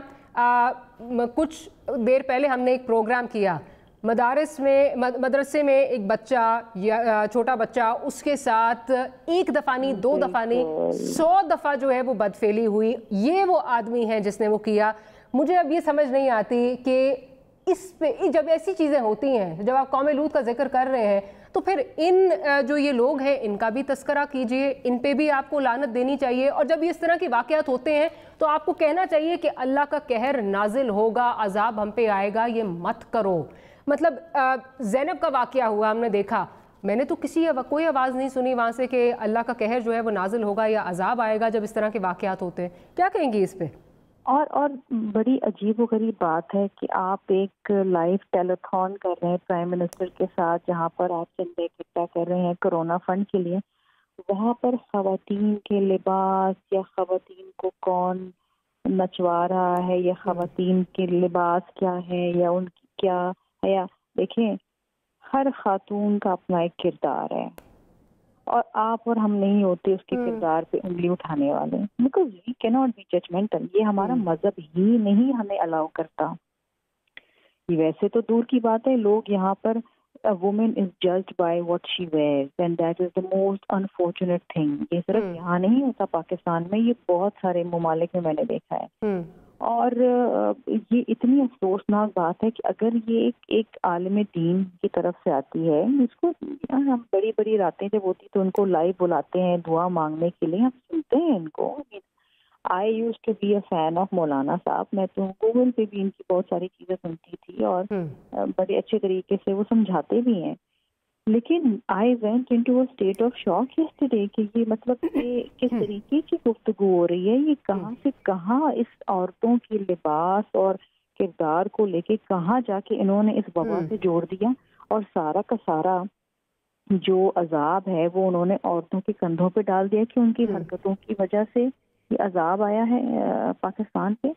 کچھ دیر پہلے ہم نے ایک پروگرام کیا, مدرسے میں ایک بچہ یا چھوٹا بچہ, اس کے ساتھ 1 دفعہ نہیں 2 دفعہ نہیں 100 دفعہ جو ہے وہ بدفعلی ہوئی. یہ وہ آدمی ہے جس نے وہ کیا. مجھے اب یہ سمجھ نہیں آتی کہ اس پہ جب ایسی چیزیں ہوتی ہیں, جب آپ قوم لوط کا ذکر کر رہے ہیں, تو پھر ان جو یہ لوگ ہیں ان کا بھی تذکرہ کیجئے, ان پہ بھی آپ کو لعنت دینی چاہیے. اور جب اس طرح کے واقعات ہوتے ہیں تو آپ کو کہنا چاہیے کہ اللہ کا قہر نازل ہوگا, عذاب ہم پہ آئے گا, یہ مت کرو. مطلب زینب کا واقعہ ہوا, ہم نے دیکھا, میں نے تو کوئی آواز نہیں سنی وہاں سے کہ اللہ کا قہر جو ہے وہ نازل ہوگا یا عذاب آئے گا جب اس طرح کے واقعات ہوتے ہیں. کیا کہیں گی اس پہ؟ اور بڑی عجیب و غریب بات ہے کہ آپ ایک لائیو ٹیلیتھون کر رہے ہیں پرائم منسٹر کے ساتھ, جہاں پر آپ چندے اکٹھا کر رہے ہیں کرونا فنڈ کے لیے. وہاں پر خواتین کے لباس یا خواتین کو کون نچوا رہا ہے یا خواتین کے لباس کیا ہے یا ان کی کیا ہے, دیکھیں ہر خاتون کا اپنا ایک کردار ہے, اور آپ اور ہم نہیں ہوتے اس کے کردار پہ انگلی اٹھانے والے, بیکاز وی کی ناٹ بی ججمنٹل. یہ ہمارا مذہب ہی نہیں ہمیں الاؤ کرتا. یہ ویسے تو دور کی بات ہے, لوگ یہاں پر a woman is judged by what she wears and that is the most unfortunate thing. یہ صرف یہاں نہیں ہوتا پاکستان میں, یہ بہت سارے ممالک میں نے دیکھا ہے. اور یہ اتنی افسوسناک بات ہے کہ اگر یہ ایک عالم دین کی طرف سے آتی ہے, اس کو ہم بڑی راتیں جب ہوتی تو ان کو لائیو بلاتے ہیں دعا مانگنے کے لیے, ہم سنتے ہیں ان کو. I used to be a fan of Maulana Sahab, میں تو گوگل پہ بھی ان کی بہت ساری چیزیں سنتی تھی اور بڑے اچھے طریقے سے وہ سمجھاتے بھی ہیں. لیکن I went into a state of shock yesterday کہ یہ مطلب کہ کس طریقے کی گفتگو ہو رہی ہے, یہ کہاں سے کہاں اس عورتوں کے لباس اور کردار کو لے کے کہاں جا کے انہوں نے اس وبا سے جوڑ دیا, اور سارا کا سارا جو عذاب ہے وہ انہوں نے عورتوں کے کندھوں پہ ڈال دیا کہ ان کی حرکتوں کی وجہ سے یہ عذاب آیا ہے پاکستان پہ.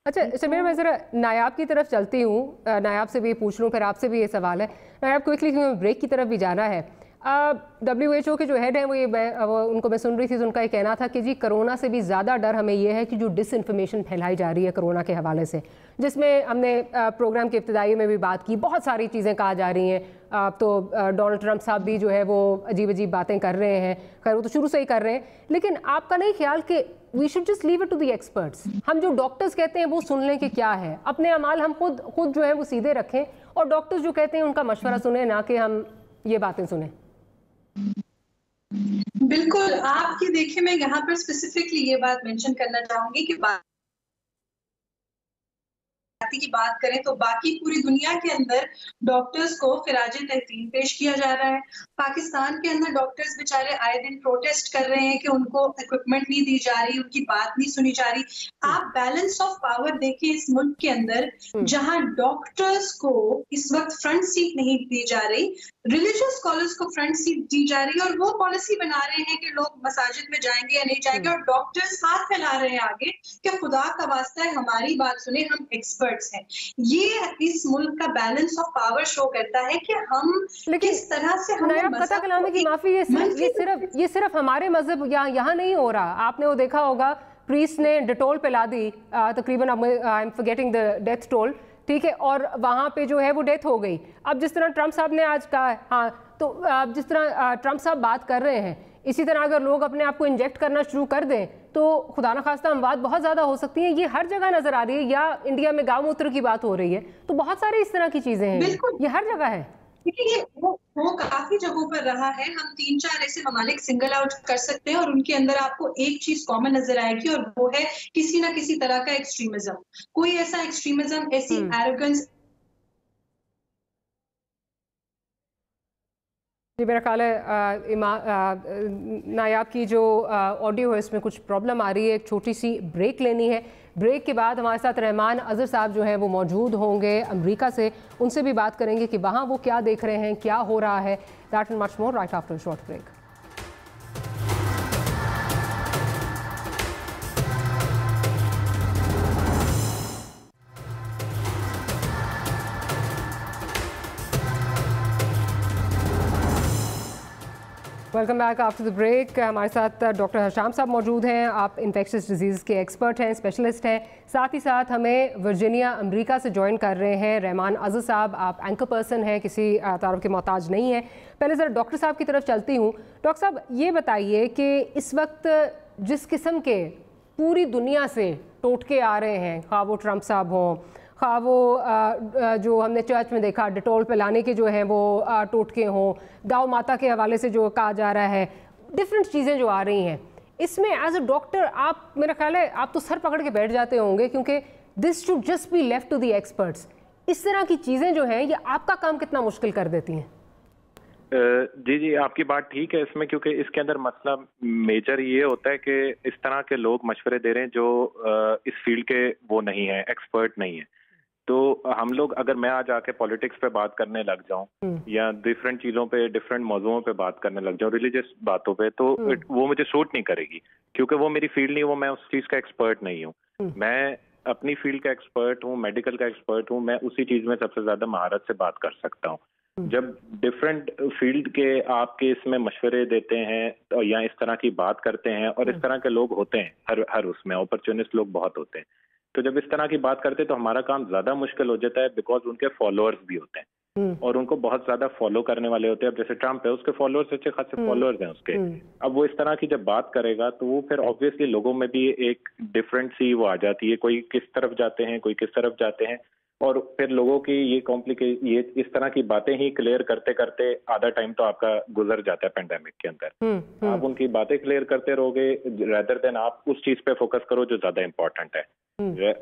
اچھا شمیر, میں ذرا نایاب کی طرف چلتی ہوں, نایاب سے بھی پوچھ لوں, پھر آپ سے بھی یہ سوال ہے. نایاب کوئکلی بریک کی طرف بھی جانا ہے. WHO کے جو ہیڈ ہیں وہ ان کو میں سن رہی تھی, ان کا یہ کہنا تھا کہ جی کرونا سے بھی زیادہ ڈر ہمیں یہ ہے کہ جو ڈس انفارمیشن پھیلائی جا رہی ہے کرونا کے حوالے سے, جس میں ہم نے پروگرام کے ابتدائی میں بھی بات کی, بہت ساری چیزیں کہا جا رہی ہیں. تو ڈونلڈ ٹرمپ صاحب بھی جو ہے وہ عجیب باتیں کر رہے ہیں, خیر وہ تو شروع سے ہی کر رہے ہیں. لیکن آپ کا نہیں خیال کہ we should just leave it to the experts, ہم جو ڈاکٹرز کہتے ہیں وہ سن لیں کہ کیا ہے, اپنے اعمال ہم خود جو ہے وہ سیدھے رکھیں, اور ڈاکٹرز جو کہتے ہیں ان کا مشورہ سنیں, نہ کہ ہم یہ باتیں سنیں. بالکل, آپ کی دیکھیں میں یہاں پر اسپیسیفکلی یہ بات مینشن کرنا چاہوں گی کہ کی بات کریں تو باقی پوری دنیا کے اندر ڈاکٹرز کو خراج تحسین پیش کیا جا رہا ہے. پاکستان کے اندر ڈاکٹرز بیچارے آئے دن پروٹیسٹ کر رہے ہیں کہ ان کو اکوپمنٹ نہیں دی جا رہی, ان کی بات نہیں سنی جا رہی. آپ بیلنس آف پاور دیکھیں اس ملک کے اندر, جہاں ڈاکٹرز کو اس وقت فرنٹ سیٹ نہیں دی جا رہی, ریلیجیس اسکالرز کو فرنٹ سیٹ دی جا رہی ہے, اور وہ پالیسی بنا رہے ہیں کہ لوگ مساجد میں جائیں گے یا نہیں جائیں گے, اور ڈاکٹرز ہاتھ پھیلا رہے ہیں آگے کہ خدا کا واسطہ ہے ہماری بات سنیں, ہم ایکسپرٹس ہیں. یہ اس ملک کا بیلنس آف پاور شو کرتا ہے کہ ہم کس طرح سے قطع کلامی کی معافی, یہ صرف ہمارے مذہب یہاں نہیں ہو رہا. آپ نے وہ دیکھا ہوگا प्रीस्ट ने डिटोल पिला दी, तकरीबन I am forgetting the death toll, ठीक है, और वहाँ पे जो है वो डेथ हो गई। अब जिस तरह ट्रंप साहब ने आज कहा, हाँ, तो जिस तरह ट्रंप साहब बात कर रहे हैं, इसी तरह अगर लोग अपने आप को इंजेक्ट करना शुरू कर दें तो खुदा न खास्ता अमवात बहुत ज़्यादा हो सकती हैं। ये हर जगह नज़र आ रही है, या इंडिया में गाँव मूत्र की बात हो रही है, तो बहुत सारी इस तरह की चीज़ें हैं, ये हर जगह है। देखिए वो काफी जगहों पर रहा है। हम 3-4 ऐसे ममालिक सिंगल आउट कर सकते हैं और उनके अंदर आपको एक चीज कॉमन नजर आएगी, और वो है किसी ना किसी तरह का एक्सट्रीमिज्म। कोई ऐसा एक्सट्रीमिज्म, ऐसी एरोगेंस। जी, मेरा ख्याल है नायाब की जो ऑडियो है इसमें कुछ प्रॉब्लम आ रही है। एक छोटी सी ब्रेक लेनी है। ब्रेक के बाद हमारे साथ रहमान अज़हर साहब जो हैं वो मौजूद होंगे अमेरिका से, उनसे भी बात करेंगे कि वहाँ वो क्या देख रहे हैं, क्या हो रहा है। That and much more right after short break. Welcome back after the break. हमारे साथ डॉक्टर हशाम साहब मौजूद हैं। आप इन्फेक्शियस डिजीज़ के एक्सपर्ट हैं, स्पेशलिस्ट हैं। साथ ही साथ हमें वर्जीनिया अमेरिका से ज्वाइन कर रहे हैं रहमान अज़हर साहब। आप एंकर पर्सन हैं, किसी तारुफ के मोहताज नहीं है। पहले ज़रा डॉक्टर साहब की तरफ चलती हूँ। डॉक्टर साहब, ये बताइए कि इस वक्त जिस किस्म के पूरी दुनिया से टोटके आ रहे हैं, खा वो ट्रंप साहब हों, खा वो जो हमने चर्च में देखा डिटोल पिलाने के जो हैं वो टोटके हों, गौ माता के हवाले से जो कहा जा रहा है, डिफरेंट चीज़ें जो आ रही हैं, इसमें एज अ डॉक्टर आप, मेरा ख्याल है आप तो सर पकड़ के बैठ जाते होंगे, क्योंकि this should just be left to the experts. इस तरह की चीज़ें जो हैं ये आपका काम कितना मुश्किल कर देती हैं? जी, आपकी बात ठीक है इसमें, क्योंकि इसके अंदर मसला मेजर ये होता है कि इस तरह के लोग मशवरे दे रहे हैं जो इस फील्ड के वो नहीं है, एक्सपर्ट नहीं है। तो हम लोग, अगर मैं आज आके पॉलिटिक्स पे बात करने लग जाऊं या डिफरेंट चीज़ों पे, डिफरेंट मौज़ूओं पे बात करने लग जाऊं, रिलीजियस बातों पे, तो वो मुझे सूट नहीं करेगी, क्योंकि वो मेरी फील्ड नहीं, वो मैं उस चीज़ का एक्सपर्ट नहीं हूँ। मैं अपनी फील्ड का एक्सपर्ट हूँ, मेडिकल का एक्सपर्ट हूँ, मैं उसी चीज़ में सबसे ज़्यादा महारत से बात कर सकता हूँ। जब डिफरेंट फील्ड के आपके इसमें मशवरे देते हैं या इस तरह की बात करते हैं, और इस तरह के लोग होते हैं हर उसमें, अपॉर्चुनिस्ट लोग बहुत होते हैं, तो जब इस तरह की बात करते हैं तो हमारा काम ज्यादा मुश्किल हो जाता है, बिकॉज उनके फॉलोअर्स भी होते हैं और उनको बहुत ज्यादा फॉलो करने वाले होते हैं। अब जैसे ट्रंप है, उसके फॉलोअर्स अच्छे खासे फॉलोअर्स हैं उसके। अब वो इस तरह की जब बात करेगा तो वो फिर ऑब्वियसली लोगों में भी एक डिफरेंट सी वो आ जाती है, कोई किस तरफ जाते हैं, कोई किस तरफ जाते हैं, और फिर लोगों की ये इस तरह की बातें ही क्लियर करते करते आधा टाइम तो आपका गुजर जाता है पेंडेमिक के अंदर। आप उनकी बातें क्लियर करते रहोगे रेदर देन आप उस चीज पे फोकस करो जो ज्यादा इंपॉर्टेंट है।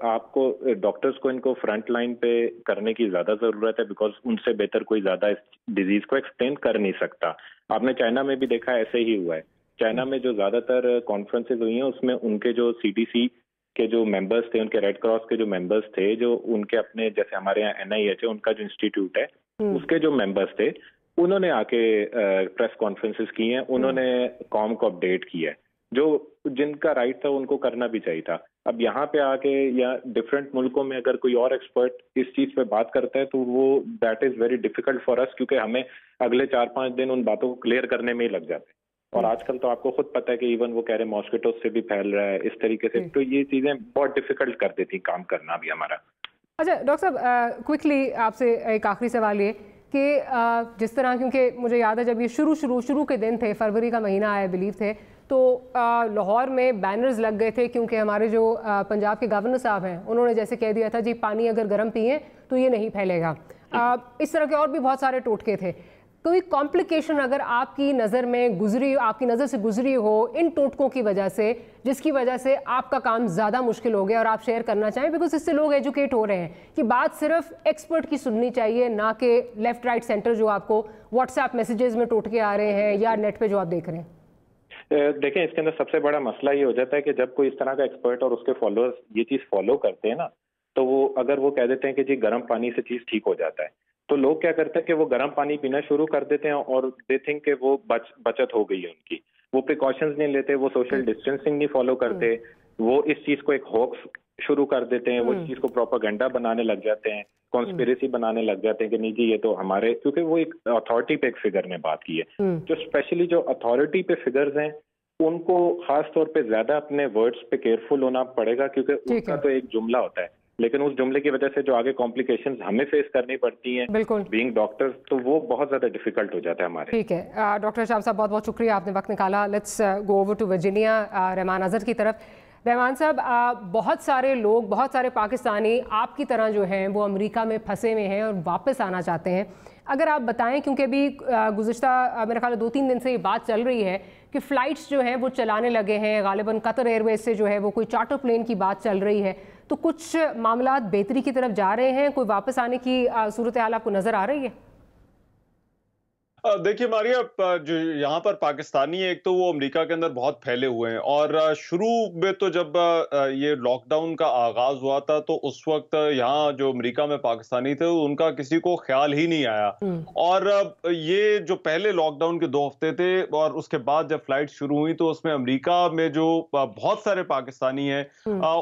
आपको डॉक्टर्स को इनको फ्रंट लाइन पे करने की ज्यादा जरूरत है, बिकॉज उनसे बेहतर कोई ज्यादा इस डिजीज को एक्सप्लेन कर नहीं सकता। आपने चाइना में भी देखा, ऐसे ही हुआ है। चाइना में जो ज्यादातर कॉन्फ्रेंसेज हुई हैं उसमें उनके जो CDC के जो मेंबर्स थे, उनके रेड क्रॉस के जो मेंबर्स थे, जो उनके अपने जैसे हमारे यहाँ NIH है, उनका जो इंस्टीट्यूट है, उसके जो मेंबर्स थे, उन्होंने आके प्रेस कॉन्फ्रेंसेस की हैं, उन्होंने कॉम को अपडेट किया है, जो जिनका राइट था उनको करना भी चाहिए था। अब यहाँ पे आके या डिफरेंट मुल्कों में अगर कोई और एक्सपर्ट इस चीज पे बात करता है तो वो that is very difficult for us, क्योंकि हमें अगले 4-5 दिन उन बातों को क्लियर करने में ही लग जाते हैं। और आजकल तो आपको खुद पता है कि इवन वो कह रहे हैं मॉस्किटो से भी फैल रहा है इस तरीके से, तो ये चीजें बहुत डिफिकल्ट कर देती काम करना भी हमारा। अच्छा डॉक्टर साहब, क्विकली आपसे एक आखिरी सवाल ये कि जिस तरह, क्योंकि मुझे याद है जब ये शुरू के दिन थे, फरवरी का महीना आई बिलीव थे, तो लाहौर में बैनर्स लग गए थे, क्योंकि हमारे जो पंजाब के गवर्नर साहब हैं उन्होंने जैसे कह दिया था जी पानी अगर गर्म पिए तो ये नहीं फैलेगा। इस तरह के और भी बहुत सारे टोटके थे। कोई कॉम्प्लिकेशन अगर आपकी नज़र में गुजरी, आपकी नज़र से गुजरी हो इन टोटकों की वजह से, जिसकी वजह से आपका काम ज़्यादा मुश्किल हो गया और आप शेयर करना चाहें, बिकॉज इससे लोग एजुकेट हो रहे हैं कि बात सिर्फ एक्सपर्ट की सुननी चाहिए, ना कि लेफ्ट राइट सेंटर जो आपको व्हाट्सएप मैसेजेस में टोटके आ रहे हैं या नेट पे जो आप देख रहे हैं। देखें, इसके अंदर सबसे बड़ा मसला ये हो जाता है कि जब कोई इस तरह का एक्सपर्ट और उसके फॉलोअर्स ये चीज़ फॉलो करते हैं ना, तो वो अगर वो कह देते हैं कि जी गर्म पानी से चीज़ ठीक हो जाता है, तो लोग क्या करते हैं कि वो गर्म पानी पीना शुरू कर देते हैं और दे थिंक कि वो बचत हो गई है उनकी। वो प्रिकॉशंस नहीं लेते, वो सोशल डिस्टेंसिंग नहीं फॉलो करते, वो इस चीज़ को एक होक्स शुरू कर देते हैं, वो इस चीज़ को प्रोपेगेंडा बनाने लग जाते हैं, कॉन्स्पिरेसी बनाने लग जाते हैं कि नहीं जी ये तो हमारे, क्योंकि वो एक अथॉरिटी पे एक फिगर ने बात की है। जो स्पेशली जो अथॉरिटी पे फिगर्स हैं उनको खास तौर पे ज्यादा अपने वर्ड्स पे केयरफुल होना पड़ेगा, क्योंकि उनका तो एक जुमला होता है, लेकिन उस जुमले की वजह से जो आगे कॉम्प्लिकेशंस हमें फेस करनी पड़ती हैं बीइंग डॉक्टर्स, तो वो बहुत ज्यादा डिफिकल्ट हो जाता है हमारे। ठीक है डॉक्टर शाह साहब, बहुत बहुत शुक्रिया, आपने वक्त निकाला। Let's go over to Virginia, Rehman Azhar की तरफ। रहमान साहब, बहुत सारे लोग, बहुत सारे पाकिस्तानी आपकी तरह जो हैं वो अमेरिका में फंसे हुए हैं और वापस आना चाहते हैं। अगर आप बताएं, क्योंकि अभी गुज़िश्ता मेरा ख्याल 2-3 दिन से ये बात चल रही है कि फ़्लाइट्स जो हैं वो चलाने लगे हैं, गालिबन कतर एयरवेज से जो है वो कोई चार्टर प्लेन की बात चल रही है, तो कुछ मामलात बेहतरी की तरफ जा रहे हैं, कोई वापस आने की सूरत हाल आपको नज़र आ रही है? देखिए मारिया, जो यहाँ पर पाकिस्तानी है, एक तो वो अमेरिका के अंदर बहुत फैले हुए हैं, और शुरू में तो जब ये लॉकडाउन का आगाज हुआ था तो उस वक्त यहाँ जो अमेरिका में पाकिस्तानी थे उनका किसी को ख्याल ही नहीं आया। और ये जो पहले लॉकडाउन के 2 हफ्ते थे और उसके बाद जब फ्लाइट शुरू हुई तो उसमें अमेरिका में जो बहुत सारे पाकिस्तानी हैं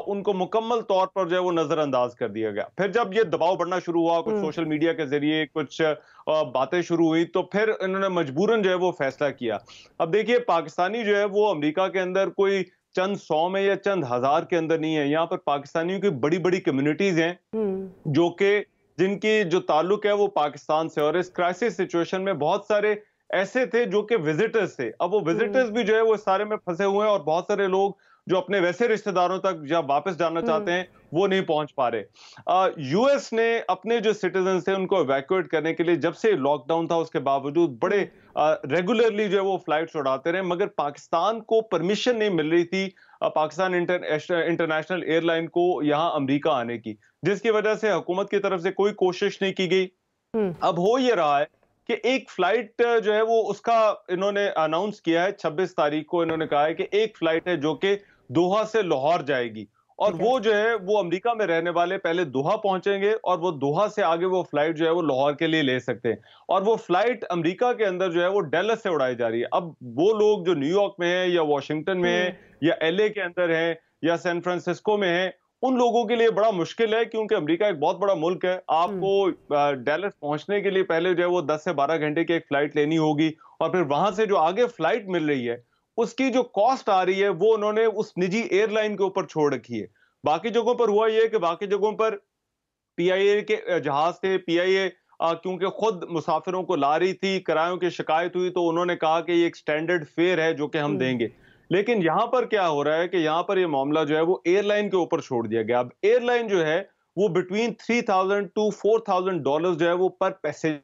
उनको मुकम्मल तौर पर जो है वो नजरअंदाज कर दिया गया। फिर जब ये दबाव बढ़ना शुरू हुआ, कुछ सोशल मीडिया के जरिए कुछ बातें शुरू हुई, तो फिर इन्होंने मजबूरन जो है वो फैसला किया। अब देखिए, पाकिस्तानी जो है वो अमेरिका के अंदर कोई चंद 100 में या चंद हजार के अंदर नहीं है। यहाँ पर पाकिस्तानियों की बड़ी बड़ी कम्युनिटीज हैं जो कि जिनकी जो ताल्लुक है वो पाकिस्तान से, और इस क्राइसिस सिचुएशन में बहुत सारे ऐसे थे जो कि विजिटर्स थे। अब वो विजिटर्स भी जो है वो सारे में फंसे हुए हैं, और बहुत सारे लोग जो अपने वैसे रिश्तेदारों तक या वापस जाना चाहते हैं वो नहीं पहुंच पा रहे। यूएस ने अपने जो सिटीजन थे उनको इवैक्यूएट करने के लिए जब से लॉकडाउन था उसके बावजूद बड़े रेगुलरली जो है वो फ्लाइट्स उड़ाते रहे, मगर पाकिस्तान को परमिशन नहीं मिल रही थी पाकिस्तान इंटरनेशनल एयरलाइन को यहाँ अमेरिका आने की, जिसकी वजह से हुकूमत की तरफ से कोई कोशिश नहीं की गई। अब हो ये रहा है कि एक फ्लाइट जो है वो उसका इन्होंने अनाउंस किया है, 26 तारीख को इन्होंने कहा है कि एक फ्लाइट है जो कि दोहा से लाहौर जाएगी, और वो जो है वो अमेरिका में रहने वाले पहले दोहा पहुंचेंगे और वो दोहा से आगे वो फ्लाइट जो है वो लाहौर के लिए ले सकते हैं, और वो फ्लाइट अमेरिका के अंदर जो है वो डैलस से उड़ाई जा रही है। अब वो लोग जो न्यूयॉर्क में है या वॉशिंगटन में है या एलए के अंदर है या सैन फ्रांसिस्को में है, उन लोगों के लिए बड़ा मुश्किल है, क्योंकि अमेरिका एक बहुत बड़ा मुल्क है। आपको डैलस पहुंचने के लिए पहले जो है वो 10 से 12 घंटे की एक फ्लाइट लेनी होगी, और फिर वहां से जो आगे फ्लाइट मिल रही है उसकी जो कॉस्ट आ रही है वो उन्होंने उस निजी एयरलाइन के ऊपर छोड़ रखी है। बाकी जगहों पर हुआ ये कि बाकी जगहों पर पीआईए के जहाज थे, पीआईए क्योंकि खुद मुसाफिरों को ला रही थी, किरायों की शिकायत हुई तो उन्होंने कहा कि ये एक स्टैंडर्ड फेयर है जो कि हम देंगे। लेकिन यहां पर क्या हो रहा है कि यहां पर ये मामला जो है वो एयरलाइन के ऊपर छोड़ दिया गया। अब एयरलाइन जो है वो बिटवीन $3,000 to $4,000 जो है वो पर पैसेंजर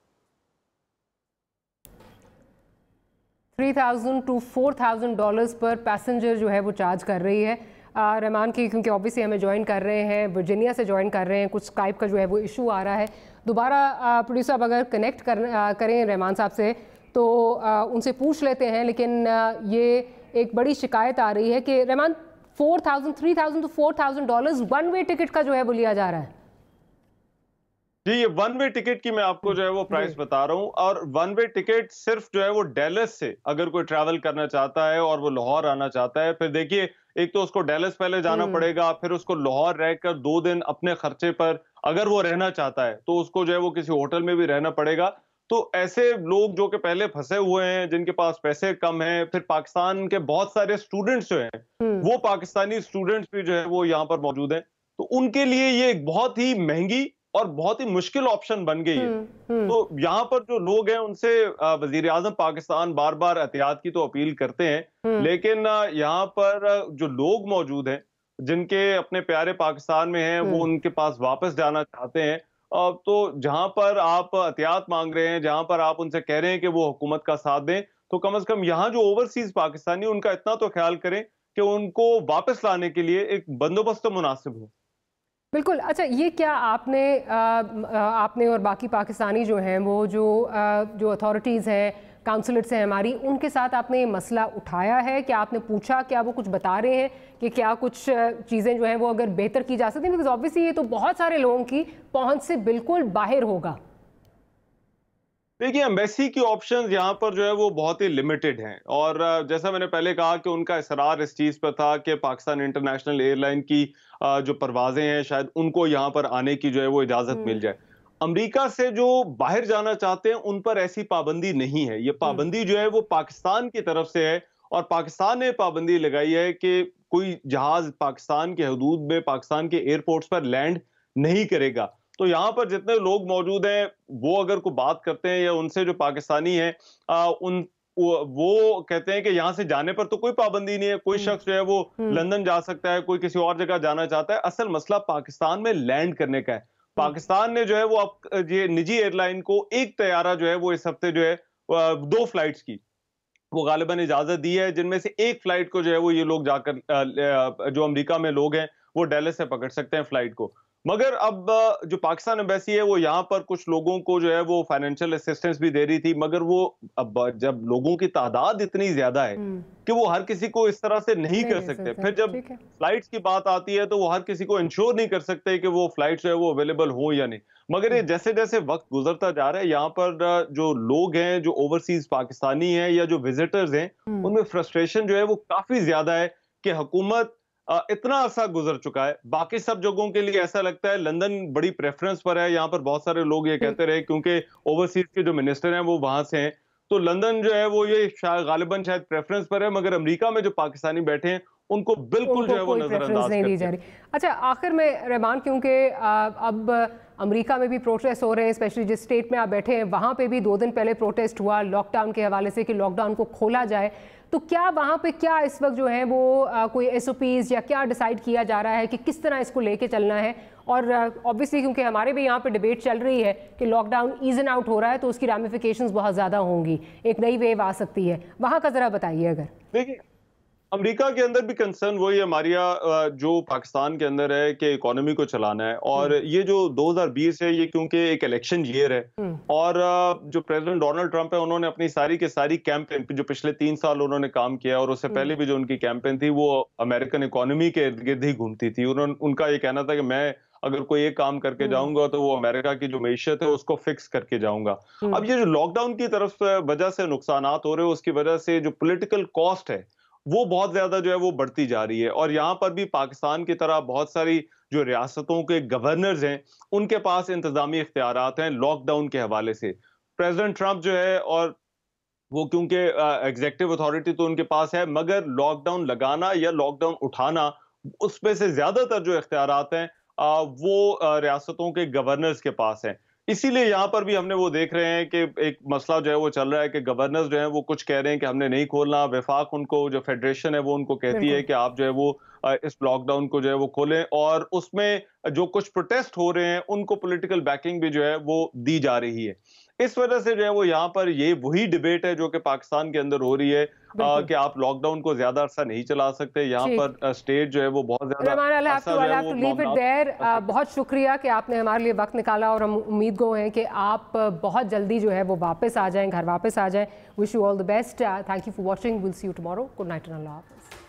$3,000 to $4,000 पर पैसेंजर जो है वो चार्ज कर रही है। रहमान की, क्योंकि ऑब्वियसली हमें ज्वाइन कर रहे हैं, वर्जीनिया से ज्वाइन कर रहे हैं, कुछ स्काइप का जो है वो इशू आ रहा है। दोबारा प्रोड्यूसर साहब अगर कनेक्ट करें रहमान साहब से तो उनसे पूछ लेते हैं, लेकिन ये एक बड़ी शिकायत आ रही है कि Rahman $3,000 to $4,000 one way ticket का जो है वो लिया जा रहा है। जी, ये वन वे टिकट की मैं आपको जो है वो प्राइस बता रहा हूं, और वन वे टिकट सिर्फ जो है वो डैलस से अगर कोई ट्रैवल करना चाहता है और वो लाहौर आना चाहता है, फिर देखिए एक तो उसको डैलस पहले जाना पड़ेगा, फिर उसको लाहौर रहकर 2 दिन अपने खर्चे पर अगर वो रहना चाहता है तो उसको जो है वो किसी होटल में भी रहना पड़ेगा। तो ऐसे लोग जो कि पहले फंसे हुए हैं, जिनके पास पैसे कम हैं, फिर पाकिस्तान के बहुत सारे स्टूडेंट्स जो हैं वो पाकिस्तानी स्टूडेंट्स भी जो है वो यहाँ पर मौजूद हैं, तो उनके लिए ये एक बहुत ही महंगी और बहुत ही मुश्किल ऑप्शन बन गई है। तो यहाँ पर जो लोग हैं उनसे वजीर आजम पाकिस्तान बार बार एहतियात की तो अपील करते हैं, लेकिन यहाँ पर जो लोग मौजूद हैं जिनके अपने प्यारे पाकिस्तान में हैं वो उनके पास वापस जाना चाहते हैं, तो जहां पर आप एहतियात मांग रहे हैं, जहां पर आप उनसे कह रहे हैं कि वो हुकूमत का साथ दें, तो कम से कम यहाँ जो ओवरसीज पाकिस्तानी उनका इतना तो ख्याल करें कि उनको वापस लाने के लिए एक बंदोबस्त मुनासिब हो। बिल्कुल। अच्छा, ये क्या आपने और बाकी पाकिस्तानी जो हैं वो जो अथॉरिटीज़ हैं, काउंसलेट्स हैं हमारी, उनके साथ आपने ये मसला उठाया है? क्या आपने पूछा, क्या वो कुछ बता रहे हैं कि क्या कुछ चीज़ें जो हैं वो अगर बेहतर की जा सकती हैं? बिकॉज ऑब्वियसली ये तो बहुत सारे लोगों की पहुंच से बिल्कुल बाहर होगा। देखिए, एम्बेसी की ऑप्शंस यहाँ पर जो है वो बहुत ही लिमिटेड हैं, और जैसा मैंने पहले कहा कि उनका इसरार इस चीज़ पर था कि पाकिस्तान इंटरनेशनल एयरलाइन की जो परवाजें हैं शायद उनको यहाँ पर आने की जो है वो इजाज़त मिल जाए। अमेरिका से जो बाहर जाना चाहते हैं उन पर ऐसी पाबंदी नहीं है, ये पाबंदी जो है वो पाकिस्तान की तरफ से है, और पाकिस्तान ने पाबंदी लगाई है कि कोई जहाज पाकिस्तान के हदूद में, पाकिस्तान के एयरपोर्ट्स पर लैंड नहीं करेगा। तो यहाँ पर जितने लोग मौजूद हैं वो अगर कोई बात करते हैं या उनसे जो पाकिस्तानी हैं वो कहते हैं कि यहाँ से जाने पर तो कोई पाबंदी नहीं है, कोई शख्स जो है वो लंदन जा सकता है, कोई किसी और जगह जाना चाहता है। असल मसला पाकिस्तान में लैंड करने का है। पाकिस्तान ने जो है वो अब ये निजी एयरलाइन को एक तैयारा जो है वो इस हफ्ते जो है 2 फ्लाइट्स की वो गालिबन इजाजत दी है, जिनमें से एक फ्लाइट को जो है वो ये लोग जाकर जो अमेरिका में लोग हैं वो डैलस से पकड़ सकते हैं फ्लाइट को। मगर अब जो पाकिस्तान एम्बेसी है वो यहाँ पर कुछ लोगों को जो है वो फाइनेंशियल असिस्टेंस भी दे रही थी, मगर वो अब जब लोगों की तादाद इतनी ज्यादा है कि वो हर किसी को इस तरह से नहीं कर सकते। फिर जब फ्लाइट्स की बात आती है तो वो हर किसी को इंश्योर नहीं कर सकते कि वो फ्लाइट जो है वो अवेलेबल हो या नहीं। मगर ये जैसे जैसे वक्त गुजरता जा रहा है, यहाँ पर जो लोग हैं, जो ओवरसीज पाकिस्तानी हैं या जो विजिटर्स हैं, उनमें फ्रस्ट्रेशन जो है वो काफी ज्यादा है कि हुकूमत इतना अरसा गुजर चुका है। बाकी सब जगहों के लिए ऐसा लगता है लंदन बड़ी प्रेफरेंस पर है। यहाँ पर बहुत सारे लोग ये कहते रहे क्योंकि ओवरसीज के जो मिनिस्टर हैं वो वहां से हैं, तो लंदन जो है वो ये गालिबन शायद प्रेफरेंस पर है, मगर अमेरिका में जो पाकिस्तानी बैठे हैं उनको बिल्कुल जो है वो नजरअंदाज नहीं दी जा रही। अच्छा, आखिर में रहमान, क्योंकि अब अमेरिका में भी प्रोटेस्ट हो रहे हैं, स्पेशली जिस स्टेट में आप बैठे हैं वहाँ पे भी 2 दिन पहले प्रोटेस्ट हुआ लॉकडाउन के हवाले से कि लॉकडाउन को खोला जाए, तो क्या वहाँ पे क्या इस वक्त जो है वो कोई SOPs या क्या डिसाइड किया जा रहा है कि किस तरह इसको लेके चलना है? और ऑब्वियसली क्योंकि हमारे भी यहाँ पे डिबेट चल रही है कि लॉकडाउन ईजन आउट हो रहा है तो उसकी रामिफिकेशंस बहुत ज़्यादा होंगी, एक नई वेव आ सकती है, वहाँ का ज़रा बताइए। अगर देखिए अमेरिका के अंदर भी कंसर्न वही है मारिया जो पाकिस्तान के अंदर है कि इकोनॉमी को चलाना है, और ये जो 2020 है ये क्योंकि एक इलेक्शन ईयर है और जो प्रेसिडेंट डोनाल्ड ट्रंप है उन्होंने अपनी सारी की सारी कैंपेन जो पिछले 3 साल उन्होंने काम किया और उससे पहले भी जो उनकी कैंपेन थी वो अमेरिकन इकोनॉमी के इर्द गिर्द ही घूमती थी। उनका ये कहना था कि मैं अगर कोई एक काम करके जाऊंगा तो वो अमेरिका की जो मैशत है उसको फिक्स करके जाऊंगा। अब ये जो लॉकडाउन की तरफ वजह से नुकसानात हो रहे हैं उसकी वजह से जो पॉलिटिकल कॉस्ट है वो बहुत ज्यादा जो है वो बढ़ती जा रही है, और यहाँ पर भी पाकिस्तान की तरह बहुत सारी जो रियासतों के गवर्नर्स हैं उनके पास इंतजामी इख्तियारात हैं लॉकडाउन के हवाले से। प्रेसिडेंट ट्रंप जो है और वो क्योंकि एग्जीक्यूटिव अथॉरिटी तो उनके पास है, मगर लॉकडाउन लगाना या लॉकडाउन उठाना उसमें से ज्यादातर जो इख्तियारात हैं वो रियासतों के गवर्नर्स के पास हैं। इसीलिए यहाँ पर भी हमने वो देख रहे हैं कि एक मसला जो है वो चल रहा है कि गवर्नर्स जो है वो कुछ कह रहे हैं कि हमने नहीं खोलना, वफाक उनको जो फेडरेशन है वो उनको कहती है कि आप जो है वो इस लॉकडाउन को जो है वो खोलें, और उसमें जो कुछ प्रोटेस्ट हो रहे हैं उनको पॉलिटिकल बैकिंग भी जो है वो दी जा रही है। इस वजह से जो है वो यहाँ पर ये वही डिबेट है जो कि पाकिस्तान के अंदर हो रही है कि आप लॉकडाउन को ज्यादा अरसा नहीं चला सकते। यहाँ पर स्टेट जो है वो बहुत ज्यादा। बहुत शुक्रिया कि आपने हमारे लिए वक्त निकाला, और हम उम्मीद गो हैं कि आप बहुत जल्दी जो है वो वापस आ जाएं, घर वापस आ जाएं। Wish you all the best. Thank you for watching. Will see you tomorrow. Good night and अल्लाह हाफ़िज़।